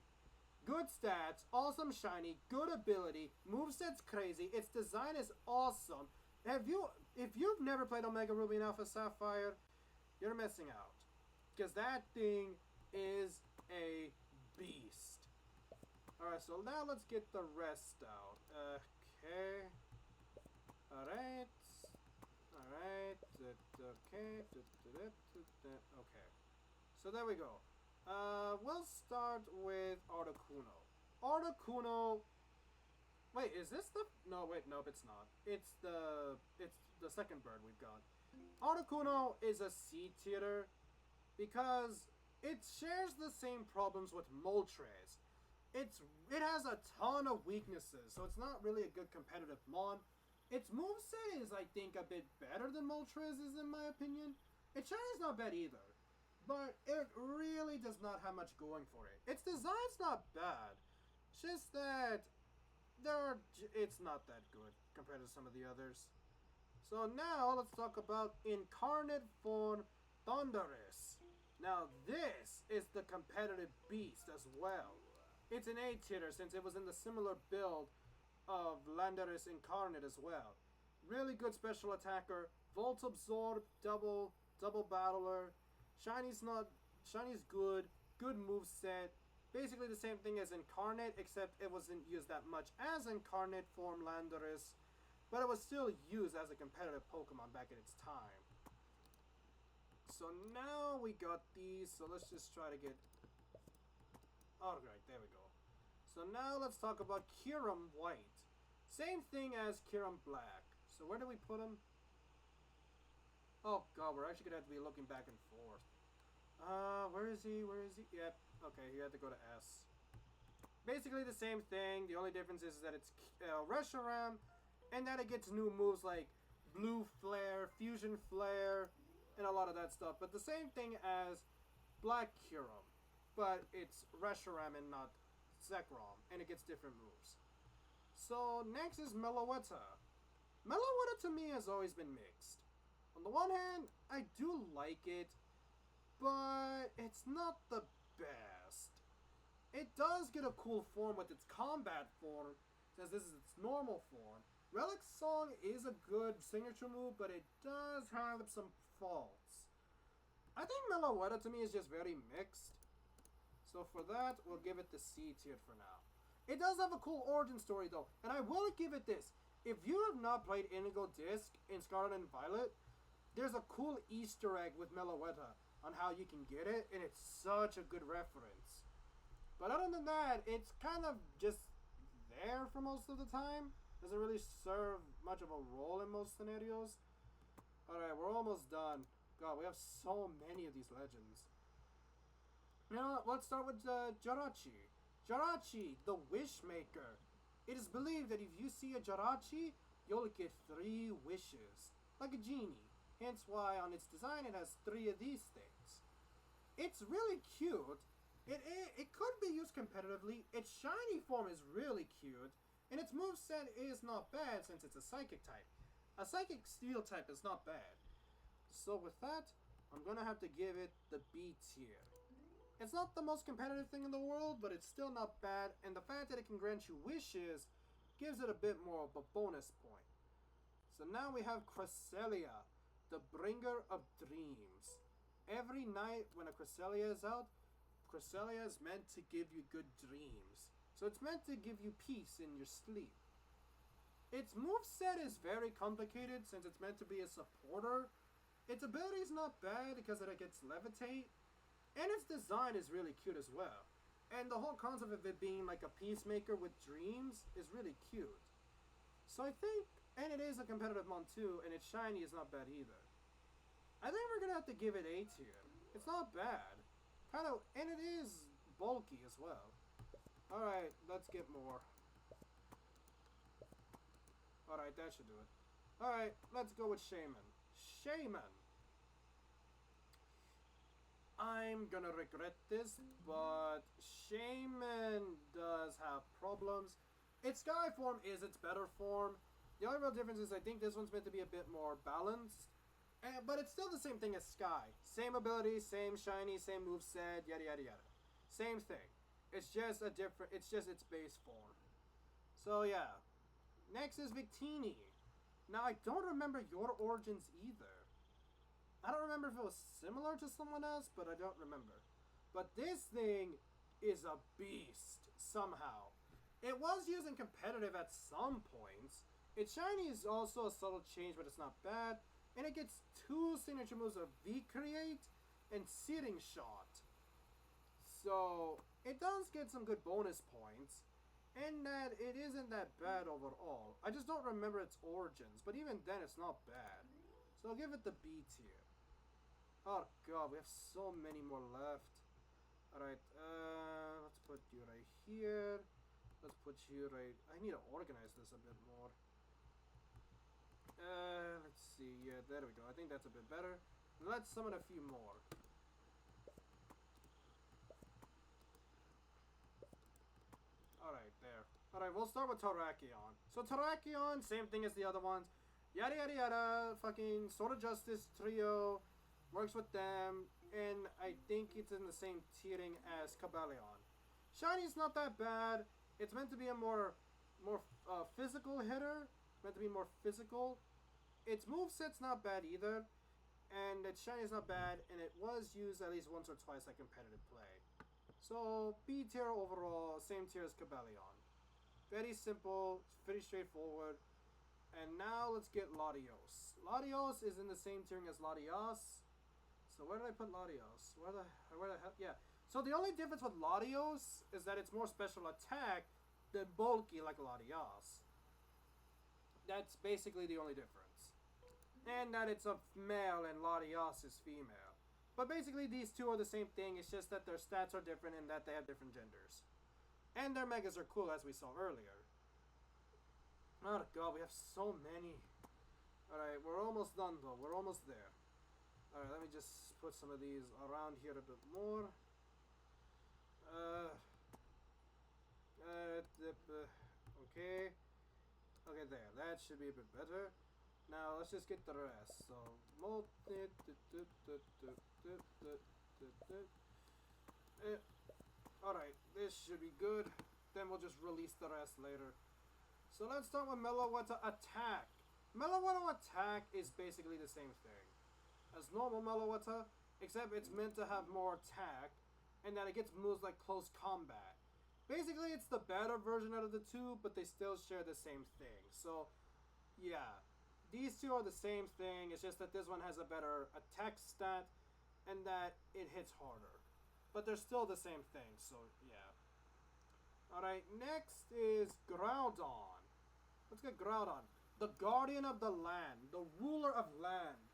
Good stats, awesome shiny, good ability, moveset's crazy, its design is awesome. If you've never played Omega Ruby and Alpha Sapphire, you're missing out. Because that thing is a beast. Alright, so now let's get the rest out. Okay. Alright. Alright. Okay. Okay. So there we go. We'll start with Articuno. Articuno. Wait, is this the? No, wait, nope, it's not. It's the second bird we've got. Articuno is a C tier because it shares the same problems with Moltres. It has a ton of weaknesses, so it's not really a good competitive mon. Its moveset is, I think, a bit better than Moltres' in my opinion. Its shiny's not bad either, but it really does not have much going for it. Its design's not bad, it's just that it's not that good compared to some of the others. So now let's talk about Incarnate Form Thundurus. Now this is the competitive beast as well. It's an A tier since it was in the similar build of Landorus Incarnate as well. Really good special attacker, Volt Absorb, double battler. Shiny's good moveset. Basically the same thing as Incarnate, except it wasn't used that much as Incarnate Form Landorus, but it was still used as a competitive Pokemon back in its time. So now we got these, so let's just try to get... Alright, there we go. So now let's talk about Kyurem White. Same thing as Kyurem Black. So where do we put him? Oh god, we're actually going to have to be looking back and forth. Where is he? Yep, okay, you have to go to S. Basically the same thing, the only difference is that it's Reshiram, and that it gets new moves like Blue Flare, Fusion Flare, and a lot of that stuff. But the same thing as Black Kyurem, but it's Reshiram and not Zekrom, and it gets different moves. So next is Meloetta. Meloetta to me has always been mixed. On the one hand, I do like it, but it's not the best. It does get a cool form with its combat form, since this is its normal form. Relic Song is a good signature move, but it does have some faults. I think Meloetta to me is just very mixed. So for that, we'll give it the C tier for now. It does have a cool origin story though, and I will give it this. If you have not played Indigo Disc in Scarlet and Violet, there's a cool Easter egg with Meloetta. on how you can get it, and it's such a good reference. But other than that, it's kind of just there for most of the time. Doesn't really serve much of a role in most scenarios. Alright, we're almost done. God, we have so many of these legends. You know what? Let's start with Jirachi. Jirachi, the Wishmaker. It is believed that if you see a Jirachi, you'll get 3 wishes. Like a genie. Hence why on its design it has 3 of these things. It's really cute. It could be used competitively. Its shiny form is really cute. And its moveset is not bad since it's a psychic type. A psychic steel type is not bad. So with that, I'm gonna have to give it the B tier. It's not the most competitive thing in the world, but it's still not bad. And the fact that it can grant you wishes gives it a bit more of a bonus point. So now we have Cresselia, the bringer of dreams. Every night when a Cresselia is out, Cresselia is meant to give you good dreams. So it's meant to give you peace in your sleep. Its moveset is very complicated since it's meant to be a supporter. Its ability is not bad because it gets levitate. And its design is really cute as well. And the whole concept of it being like a peacemaker with dreams is really cute. So I think, and it is a competitive mon too, and its shiny is not bad either. I think we're gonna have to give it A tier. It's not bad. And it is bulky as well. Alright, let's get more. Alright, that should do it. Alright, let's go with Shaman. Shaman. I'm gonna regret this, but Shaman does have problems. Its sky form is its better form. The only real difference is I think this one's meant to be a bit more balanced. But it's still the same thing as Sky. Same ability, same shiny, same moveset, yada yada yada. Same thing. It's just a different, it's just its base form. So yeah. Next is Victini. Now I don't remember your origins either. I don't remember if it was similar to someone else, but I don't remember. But this thing is a beast, somehow. It was used in competitive at some points. Its shiny is also a subtle change, but it's not bad. And it gets 2 signature moves of V-Create and Searing Shot. So, it does get some good bonus points. And that it isn't that bad overall. I just don't remember its origins, but even then it's not bad. So I'll give it the B tier. Oh god, we have so many more left. Alright, let's put you right here. Let's put you right... I need to organize this a bit more. Let's see. Yeah, there we go. I think that's a bit better. Let's summon a few more. Alright, there. Alright, we'll start with Terrakion. So Terrakion, same thing as the other ones. Yada yada yada. Fucking Sword of Justice trio. Works with them. And I think it's in the same tiering as Cobalion. Shiny's not that bad. It's meant to be a more physical hitter. Meant to be more physical. Its moveset's not bad either. And its shiny's not bad. And it was used at least once or twice at competitive play. So, B tier overall, same tier as Cobalion. Very simple, pretty straightforward. And now let's get Latios. Latios is in the same tiering as Latias. So where did I put Latios? Where the hell? Yeah. So the only difference with Latios is that it's more special attack than bulky like Latias. That's basically the only difference. And that it's a male and Latias is female. But basically these two are the same thing, it's just that their stats are different and that they have different genders. And their megas are cool as we saw earlier. Oh god, we have so many. Alright, we're almost done though, we're almost there. Alright, let me just put some of these around here a bit more. Okay. Okay, there, that should be a bit better. Now let's just get the rest. So, alright, this should be good. Then we'll just release the rest later. So let's start with Meloetta Attack. Meloetta Attack is basically the same thing as normal Meloetta, except it's meant to have more attack, and that it gets moves like close combat. Basically, it's the better version out of the two, but they still share the same thing. So, yeah. These two are the same thing, it's just that this one has a better attack stat, and that it hits harder. But they're still the same thing, so yeah. Alright, next is Groudon. Let's get Groudon. The guardian of the land, the ruler of land.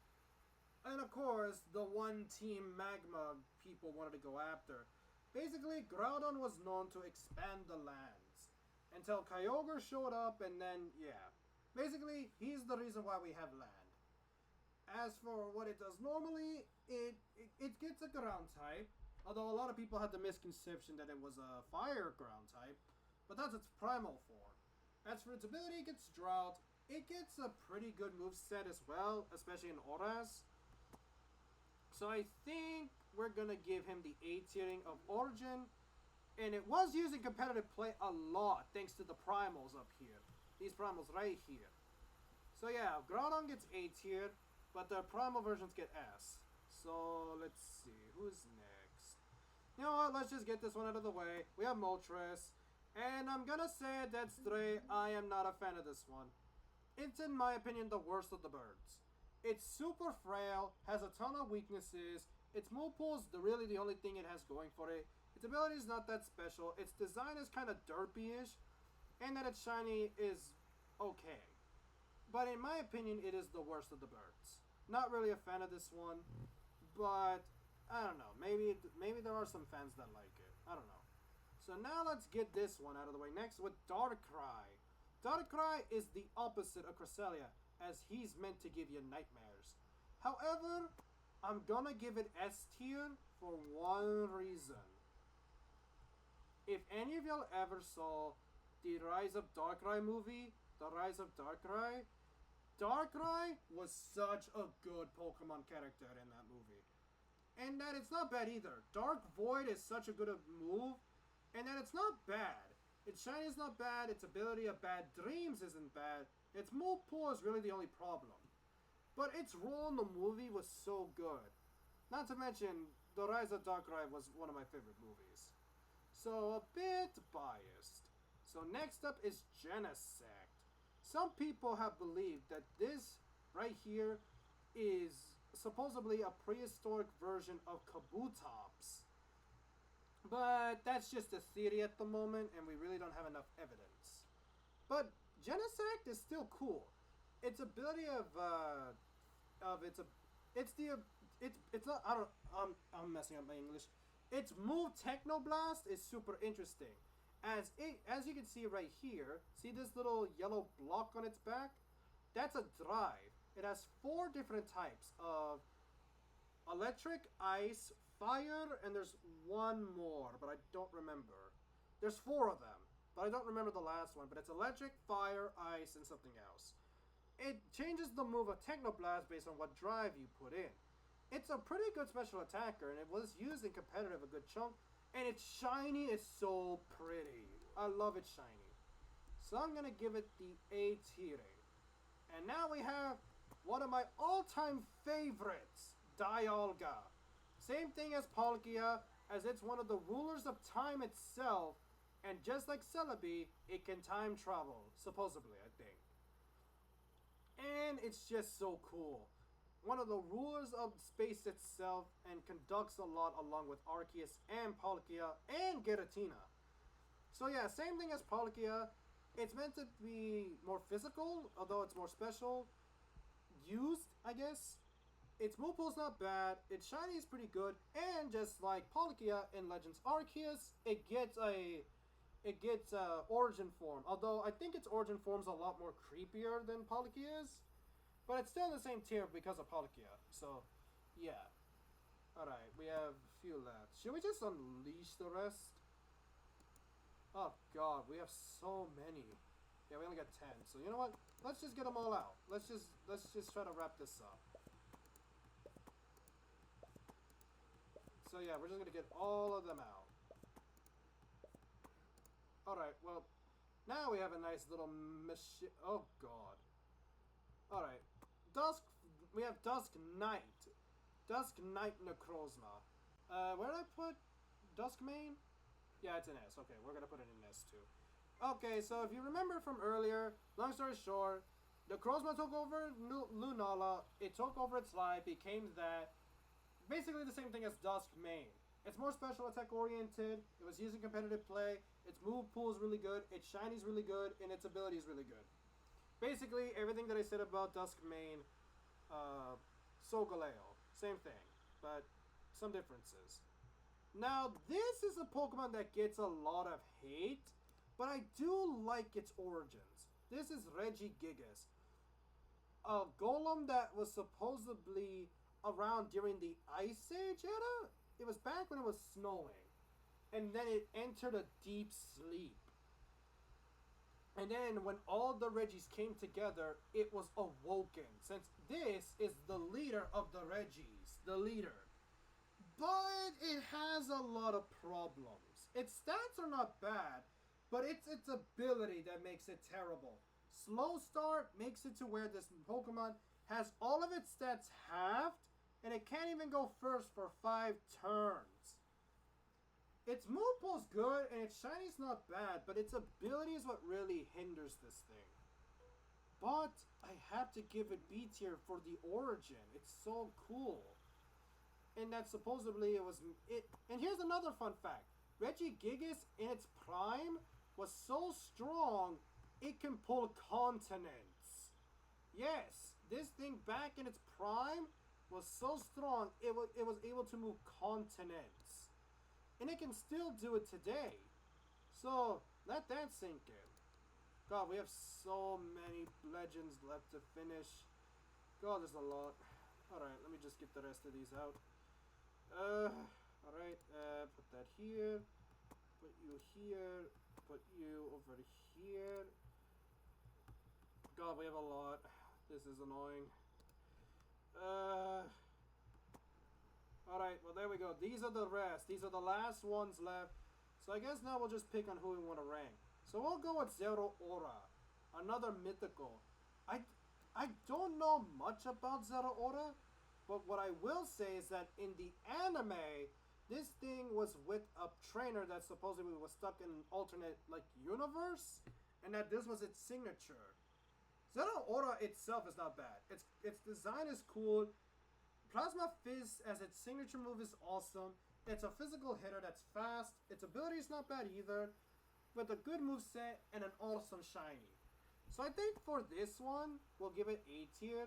And of course, the one team Magma people wanted to go after. Basically, Groudon was known to expand the lands. Until Kyogre showed up, and then, yeah. Basically, he's the reason why we have land. As for what it does normally, it gets a ground type. Although a lot of people had the misconception that it was a fire ground type. But that's its primal form. As for its ability, it gets Drought. It gets a pretty good moveset as well, especially in Auras. So I think we're going to give him the A tiering of Origin. And it was used in competitive play a lot, thanks to the primals up here. These primals right here. So yeah, Groudon gets A tier, but the primal versions get S. So let's see, who's next? You know what, let's just get this one out of the way. We have Moltres. And I'm gonna say dead straight, I am not a fan of this one. It's, in my opinion, the worst of the birds. It's super frail, has a ton of weaknesses. Its move pool is really the only thing it has going for it. Its ability is not that special. Its design is kind of derpy-ish. And that it's shiny is okay. But in my opinion, it is the worst of the birds. Not really a fan of this one. But, I don't know. Maybe there are some fans that like it. I don't know. So now let's get this one out of the way. Next with Darkrai. Darkrai is the opposite of Cresselia, as he's meant to give you nightmares. However, I'm gonna give it S tier for one reason. If any of y'all ever saw the Rise of Darkrai movie, The Rise of Darkrai, Darkrai was such a good Pokemon character in that movie. And that it's not bad either. Dark Void is such a good move, and that it's not bad. Its shiny is not bad, its ability of Bad Dreams isn't bad, its move pool is really the only problem. But its role in the movie was so good. Not to mention, The Rise of Darkrai was one of my favorite movies. So, a bit biased. So next up is Genesect. Some people have believed that this right here is supposedly a prehistoric version of Kabutops. But that's just a theory at the moment, and we really don't have enough evidence. But Genesect is still cool. Its ability I'm messing up my English. Its move Technoblast is super interesting. As you can see right here, see this little yellow block on its back? That's a drive. It has 4 different types of electric, ice, fire, and there's one more, but I don't remember. There's 4 of them, but I don't remember the last one, but it's electric, fire, ice, and something else. It changes the move of Technoblast based on what drive you put in. It's a pretty good special attacker, and it was used in competitive a good chunk, and its shiny is so pretty. I love its shiny. So I'm going to give it the A tiering. And now we have one of my all-time favorites, Dialga. Same thing as Palkia, as it's one of the rulers of time itself, and just like Celebi, it can time travel, supposedly, I think. And it's just so cool. One of the rulers of space itself, and conducts a lot along with Arceus and Palkia and Giratina. So yeah, same thing as Palkia. It's meant to be more physical, although it's more special. Used, I guess. Its move pool's not bad, its shiny is pretty good, and just like Palkia in Legends Arceus, it gets origin form. Although I think its origin form's a lot more creepier than Palkia's, but it's still in the same tier because of Palkia. So, yeah. Alright, we have a few left. Should we just unleash the rest? Oh god, we have so many. Yeah, we only got 10. So you know what? Let's just get them all out. Let's just try to wrap this up. So yeah, we're just gonna get all of them out. Alright, well, now we have a nice little machine. Oh god. Alright. We have Dusk Knight. Dusk Knight Necrozma. Where did I put Dusk Mane? Yeah, it's an S. Okay, we're gonna put it in S too. Okay, so if you remember from earlier, long story short, Necrozma took over Lunala, it took over its life, became that. basically the same thing as Dusk Mane. It's more special attack oriented. It was used in competitive play. Its move pool is really good. Its shiny is really good, and its ability is really good. Basically, everything that I said about Dusk Mane, Solgaleo, same thing, but some differences. Now, this is a Pokemon that gets a lot of hate, but I do like its origins. This is Regigigas, a golem that was supposedly around during the Ice Age era. It was back when it was snowing, and then it entered a deep sleep. And then when all the Regis came together, it was awoken, since this is the leader of the Regis, the leader. But it has a lot of problems. Its stats are not bad, but it's its ability that makes it terrible. Slow start makes it to where this Pokemon has all of its stats halved, and it can't even go first for 5 turns. Its move pool's good, and its shiny's not bad, but its ability is what really hinders this thing. But I have to give it B tier for the origin. It's so cool. And that supposedly it was it. And here's another fun fact: Regigigas in its prime was so strong it can pull continents. Yes, this thing back in its prime was so strong it was able to move continents, and it can still do it today. So let that sink in. God, we have so many legends left to finish. God, there's a lot. Alright, let me just get the rest of these out. Alright, put that here. Put you here. Put you over here. God, we have a lot. This is annoying. Alright, well there we go. These are the rest. These are the last ones left. So I guess now we'll just pick on who we want to rank. So we'll go with Zeraora. Another mythical. I don't know much about Zeraora, but what I will say is that in the anime, this thing was with a trainer that supposedly was stuck in an alternate universe, and that this was its signature. Zeraora itself is not bad. Its design is cool. Plasma Fizz as its signature move is awesome. It's a physical hitter that's fast. Its ability is not bad either, with a good moveset and an awesome shiny. So I think for this one, we'll give it A tier,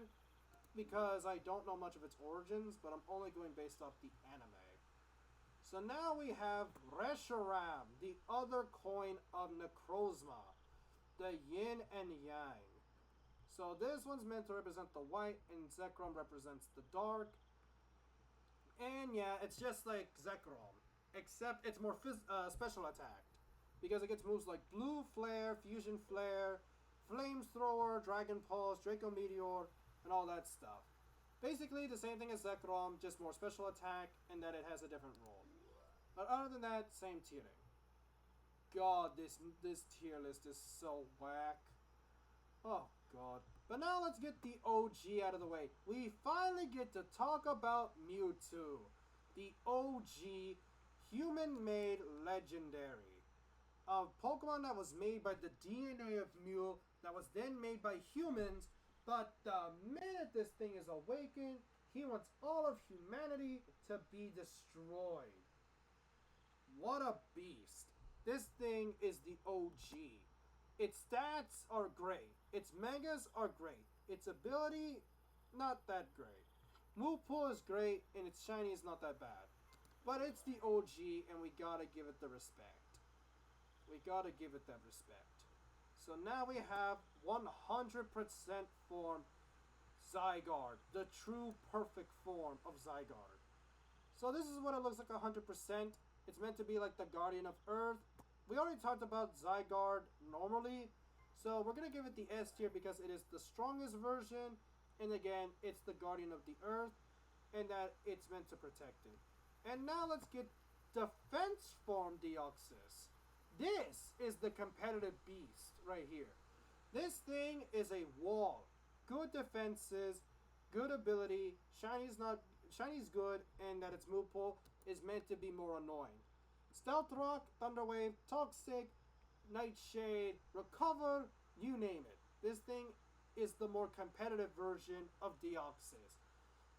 because I don't know much of its origins, but I'm only going based off the anime. So now we have Reshiram, the other coin of Necrozma, the yin and yang. So this one's meant to represent the white, and Zekrom represents the dark. And yeah, it's just like Zekrom, except it's more special attacked, because it gets moves like Blue Flare, Fusion Flare, Flamethrower, Dragon Pulse, Draco Meteor, and all that stuff. Basically the same thing as Zekrom, just more special attack, and that it has a different role. But other than that, same tiering. God, this tier list is so whack. Oh God. But now let's get the OG out of the way. We finally get to talk about Mewtwo, the OG human-made legendary. A Pokemon that was made by the DNA of Mew, that was then made by humans, but the minute this thing is awakened, he wants all of humanity to be destroyed. What a beast. This thing is the OG. Its stats are great. Its megas are great. Its ability, not that great. Move pool is great, and its shiny is not that bad. But it's the OG, and we gotta give it the respect. We gotta give it that respect. So now we have 100% form Zygarde, the true perfect form of Zygarde. So this is what it looks like 100%. It's meant to be like the Guardian of Earth. We already talked about Zygarde normally, so we're going to give it the S tier because it is the strongest version, and again, it's the Guardian of the Earth, and that it's meant to protect it. And now let's get Defense Form Deoxys. This is the competitive beast right here. This thing is a wall. Good defenses, good ability, shiny's good, and that its move pool is meant to be more annoying. Stealth Rock, Thunder Wave, Toxic, Nightshade, Recover, you name it. This thing is the more competitive version of Deoxys.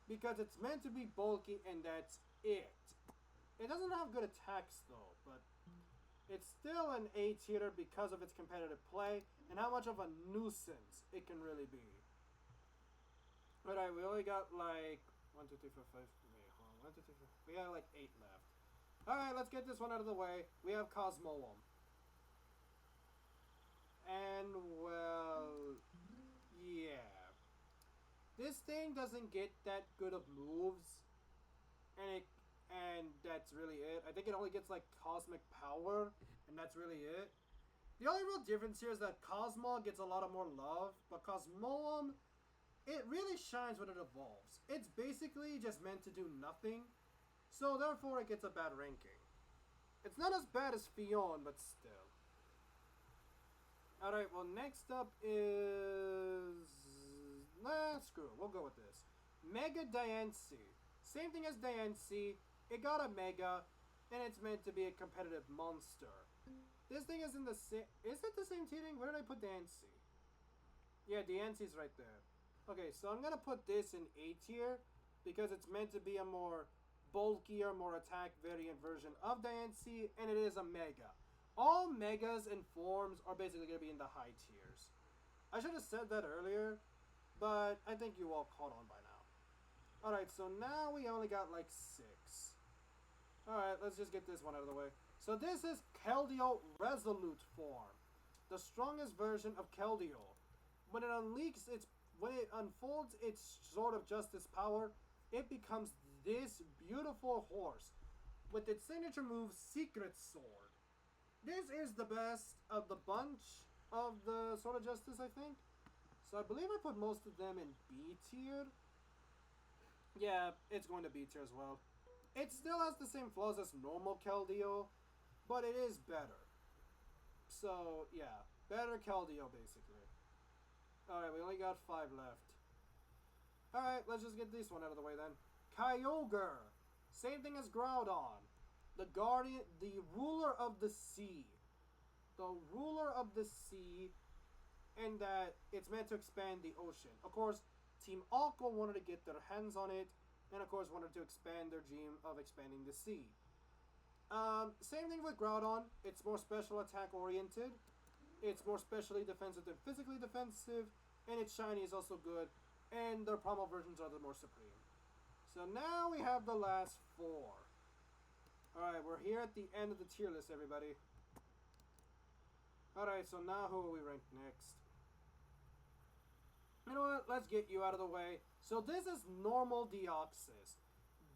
because it's meant to be bulky and that's it. It doesn't have good attacks though, but it's still an A tier because of its competitive play and how much of a nuisance it can really be. Alright, we only got like 1, 2, 3, 4, 5. Wait, hold on. 1, 2, 3, 4. We got like 8 left. Alright, let's get this one out of the way. We have Cosmoem. And well, yeah. This thing doesn't get that good of moves, and that's really it. I think it only gets like cosmic power, and that's really it. The only real difference here is that Cosmo gets a lot of more love, but Cosmoem, it really shines when it evolves. It's basically just meant to do nothing, so therefore it gets a bad ranking. It's not as bad as Fion, but still. Alright, well next up is... Nah, screw it, we'll go with this. Mega Diancie. Same thing as Diancie, it got a Mega, and it's meant to be a competitive monster. This thing is in the same... Is it the same tiering? Where did I put Diancie? Yeah, Diancie's right there. Okay, so I'm gonna put this in A tier, because it's meant to be a more bulkier, more attack variant version of Diancie, and it is a Mega. All Megas and forms are basically gonna be in the high tiers. I should have said that earlier, but I think you all caught on by now. Alright, so now we only got like 6. Alright, let's just get this one out of the way. So this is Keldeo Resolute form. The strongest version of Keldeo. When it unfolds its Sword of Justice power, it becomes this beautiful horse with its signature move Secret Sword. This is the best of the bunch of the Sword of Justice, I think. So I believe I put most of them in B tier. Yeah, it's going to B tier as well. It still has the same flaws as normal Keldeo, but it is better. So, yeah. Better Keldeo, basically. Alright, we only got 5 left. Alright, let's just get this one out of the way then. Kyogre. Same thing as Groudon. The guardian, the ruler of the sea. The ruler of the sea, and that it's meant to expand the ocean. Of course, Team Aqua wanted to get their hands on it, and of course wanted to expand their dream of expanding the sea. Same thing with Groudon. It's more special attack oriented. It's more specially defensive than physically defensive, and its shiny is also good, and their promo versions are the more supreme. So now we have the last 4. Alright, we're here at the end of the tier list, everybody. Alright, so now who will we rank next? You know what? Let's get you out of the way. So this is normal Deoxys.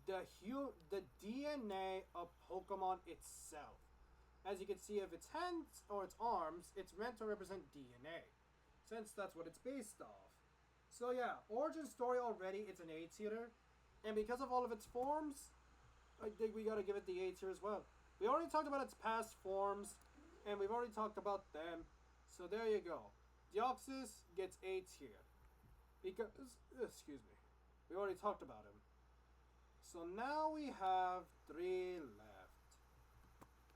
The DNA of Pokemon itself. As you can see, if its hands or its arms, it's meant to represent DNA, since that's what it's based off. So yeah, origin story already, it's an A tier, and because of all of its forms, I think we gotta give it the A tier as well. We already talked about its past forms, and we've already talked about them, so there you go. Deoxys gets A tier. Because, excuse me, we already talked about him. So now we have 3 left.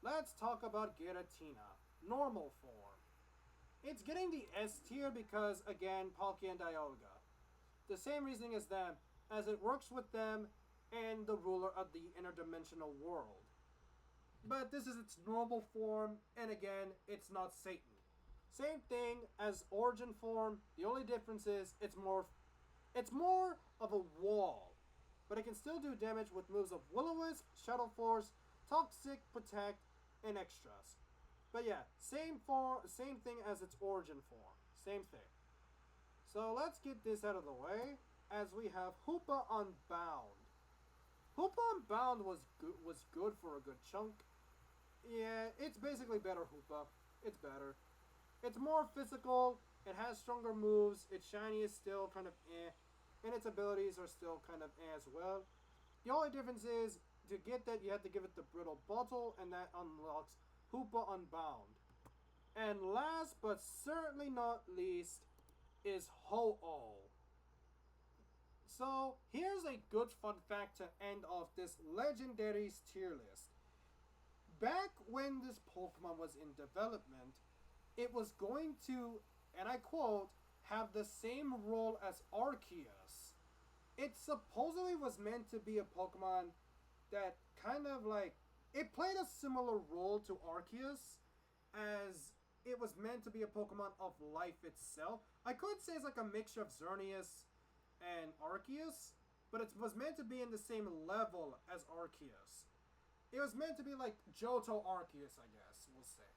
Let's talk about Giratina, normal form. It's getting the S tier because, again, Palkia and Dialga. The same reasoning as them, as it works with them and the ruler of the interdimensional world. But this is its normal form, and again, it's not Satan. Same thing as origin form, the only difference is it's more of a wall. But it can still do damage with moves of Will-O-Wisp, Shadow Force, Toxic, Protect, and extras. But yeah, same thing as its origin form. Same thing. So let's get this out of the way, as we have Hoopa Unbound. Hoopa Unbound was good for a good chunk. Yeah, it's basically better Hoopa. It's better. It's more physical, it has stronger moves, its shiny is still kind of eh, and its abilities are still kind of eh as well. The only difference is, to get that you have to give it the Brittle Bottle, and that unlocks Hoopa Unbound. And last but certainly not least is Ho-Oh. So here's a good fun fact to end off this Legendaries tier list. Back when this Pokemon was in development, it was going to, and I quote, have the same role as Arceus. it supposedly was meant to be a Pokemon that kind of like it played a similar role to Arceus, as it was meant to be a Pokemon of life itself. I could say it's like a mixture of Xerneas and Arceus, but it was meant to be in the same level as Arceus. It was meant to be like Johto Arceus, I guess we'll say.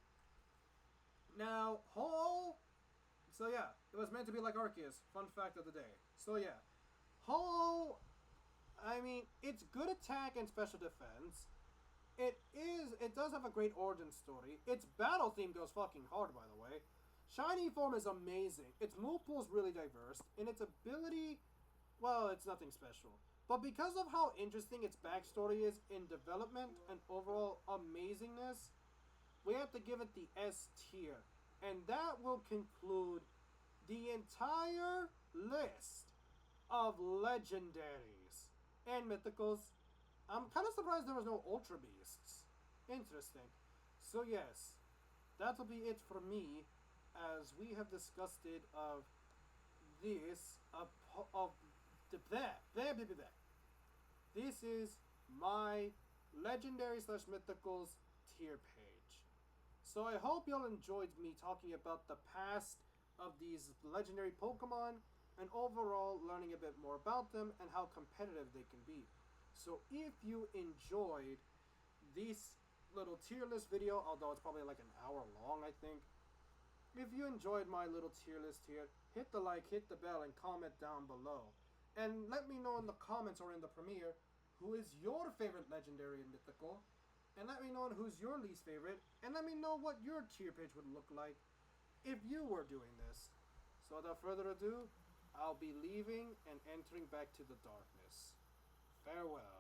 Now, so yeah, it was meant to be like Arceus. Fun fact of the day. So yeah, Ho, I mean, it's good attack and special defense. It does have a great origin story. Its battle theme goes fucking hard, by the way. Shiny form is amazing. Its move pool is really diverse, and its ability, well, it's nothing special. But because of how interesting its backstory is in development and overall amazingness, we have to give it the S tier. And that will conclude the entire list of legendaries and mythicals. I'm kind of surprised there was no Ultra Beasts. Interesting. So yes, that'll be it for me, as we have discussed it of this of the This is my legendary slash mythicals tier page. So I hope y'all enjoyed me talking about the past of these legendary Pokemon and overall learning a bit more about them and how competitive they can be. So if you enjoyed this little tier list video, although it's probably like an hour long, I think. If you enjoyed my little tier list here, hit the like, hit the bell, and comment down below. And let me know in the comments or in the premiere who is your favorite legendary and mythical. And let me know who's your least favorite. And let me know what your tier page would look like if you were doing this. So without further ado, I'll be leaving and entering back to the darkness. Farewell.